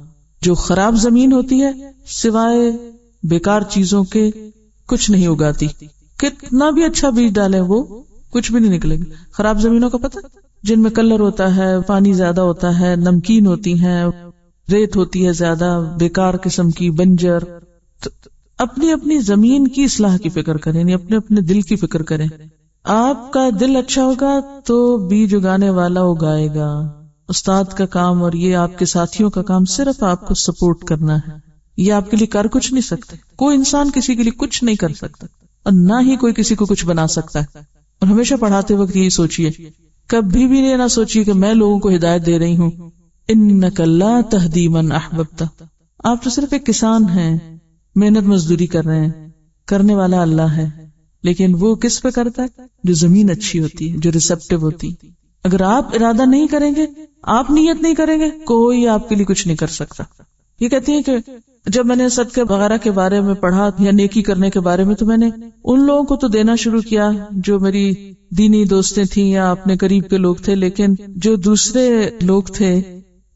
جو خراب زمین ہوتی ہے سوائے بیکار چیزوں کے کچھ نہیں اگاتی. کتنا بھی اچھا بیج ڈالے وہ کچھ بھی نہیں نکلے گا. خراب زمینوں کا پتہ، جن میں کلر ہوتا ہے، پانی زیادہ ہوتا ہے، نمکین ہوتی ہیں، ریت ہوتی ہے زیادہ، بیکار قسم کی، بنجر. تو اپنی اپنی زمین کی اصلاح کی فکر کریں، یعنی اپنے اپنے دل کی فکر کریں. آپ کا دل اچھا ہوگا تو بیج اگانے والا اگائے گا. استاد کا کام اور یہ آپ کے ساتھیوں کا کام صرف آپ کو سپورٹ کرنا ہے. یہ آپ کے لیے کر کچھ نہیں سکتے. کوئی انسان کسی کے لیے کچھ نہیں کر سکتا، اور نہ ہی کوئی کسی کو کچھ بنا سکتا ہے. اور ہمیشہ پڑھاتے وقت یہی سوچیے، کبھی بھی یہ نہ سوچیے کہ میں لوگوں کو ہدایت دے رہی ہوں. انک لا تہدی من احببت، آپ تو صرف ایک کسان ہیں، محنت مزدوری کر رہے ہیں، کرنے والا اللہ ہے، لیکن وہ کس پہ کرتا ہے؟ جو زمین اچھی ہوتی ہے، جو ریسپٹیو ہوتی. اگر آپ ارادہ نہیں کریں گے، آپ نیت نہیں کریں گے، کوئی آپ کے لیے کچھ نہیں کر سکتا. یہ کہتی ہیں کہ جب میں نے صدقے وغیرہ کے بارے میں پڑھا یا نیکی کرنے کے بارے میں، تو میں نے ان لوگوں کو تو دینا شروع کیا جو میری دینی دوستیں تھیں یا اپنے قریب کے لوگ تھے، لیکن جو دوسرے لوگ تھے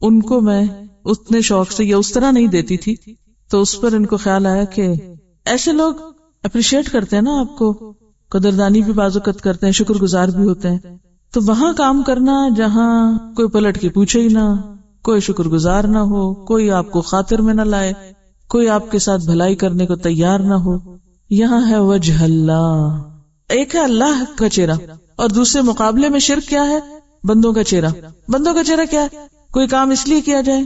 ان کو میں اتنے شوق سے یا اس طرح نہیں دیتی تھی. تو اس پر ان کو خیال آیا کہ ایسے لوگ اپریشیٹ کرتے ہیں نا آپ کو، قدردانی بھی بعض اوقات کرتے ہیں، شکر گزار بھی ہوتے ہیں. تو وہاں کام کرنا جہاں کوئی پلٹ کے پوچھے ہی نہ، کوئی شکر گزار نہ ہو، کوئی آپ کو خاطر میں نہ لائے، کوئی آپ کے ساتھ بھلائی کرنے کو تیار نہ ہو، یہاں ہے وجہ اللہ. ایک ہے اللہ کا چہرہ، اور دوسرے مقابلے میں شرک کیا ہے؟ بندوں کا چہرہ. بندوں کا چہرہ کیا ہے؟ کوئی کام اس لیے کیا جائے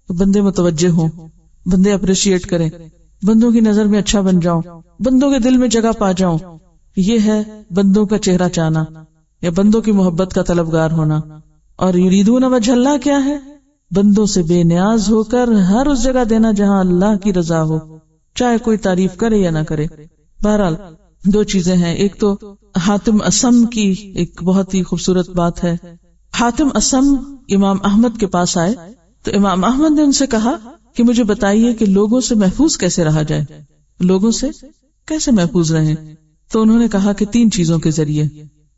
کہ بندے متوجہ ہوں، بندے اپریشیٹ کریں، بندوں کی نظر میں اچھا بن جاؤں، بندوں کے دل میں جگہ پا جاؤں. یہ ہے بندوں کا چہرہ چاہنا یا بندوں کی محبت کا طلبگار ہونا. اور یریدون وجہ اللہ کیا ہے؟ بندوں سے بے نیاز ہو کر ہر اس جگہ دینا جہاں اللہ کی رضا ہو، چاہے کوئی تعریف کرے یا نہ کرے. بہرحال دو چیزیں ہیں. ایک تو حاتم اسم کی ایک بہت ہی خوبصورت بات ہے. حاتم اسم امام احمد کے پاس آئے تو امام احمد نے ان سے کہا کہ مجھے بتائیے کہ لوگوں سے محفوظ کیسے رہا جائے، لوگوں سے کیسے محفوظ رہیں. تو انہوں نے کہا کہ 3 چیزوں کے ذریعے.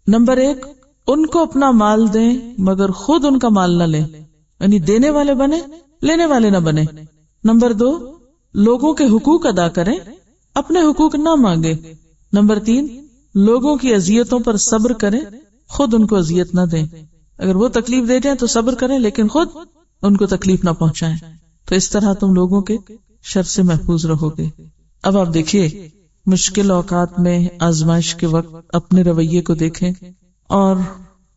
نمبر 1، ان کو اپنا مال دیں مگر خود ان کا مال نہ لیں، یعنی دینے والے بنے، لینے والے نہ بنے. نمبر 2، لوگوں کے حقوق ادا کریں، اپنے حقوق نہ مانگے. نمبر 3، لوگوں کی اذیتوں پر صبر کریں، خود ان کو اذیت نہ دیں. اگر وہ تکلیف دے جائیں تو صبر کریں لیکن خود ان کو تکلیف نہ پہنچائیں. تو اس طرح تم لوگوں کے شر سے محفوظ رہو گے. اب آپ دیکھیے، مشکل اوقات میں، آزمائش کے وقت اپنے رویے کو دیکھیں، اور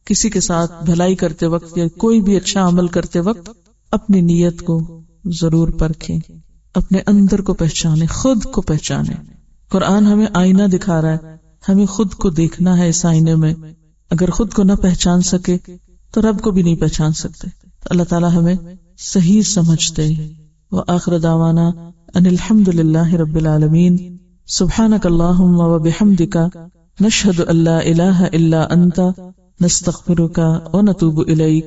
کسی کے ساتھ بھلائی کرتے وقت یا کوئی بھی اچھا عمل کرتے وقت اپنی نیت کو ضرور پرکھیں، اپنے اندر کو پہچانیں، خود کو پہچانیں. قرآن ہمیں آئینہ دکھا رہا ہے، ہمیں خود کو دیکھنا ہے اس آئینے میں. اگر خود کو نہ پہچان سکے تو رب کو بھی نہیں پہچان سکتے. اللہ تعالی ہمیں صحیح سمجھ دے. وآخر دعوانا ان الحمد للہ رب العالمین. سبحانک اللہم وبحمدک، نشہد ان لا الہ الا انت، نستغفرک ونتوب الیک.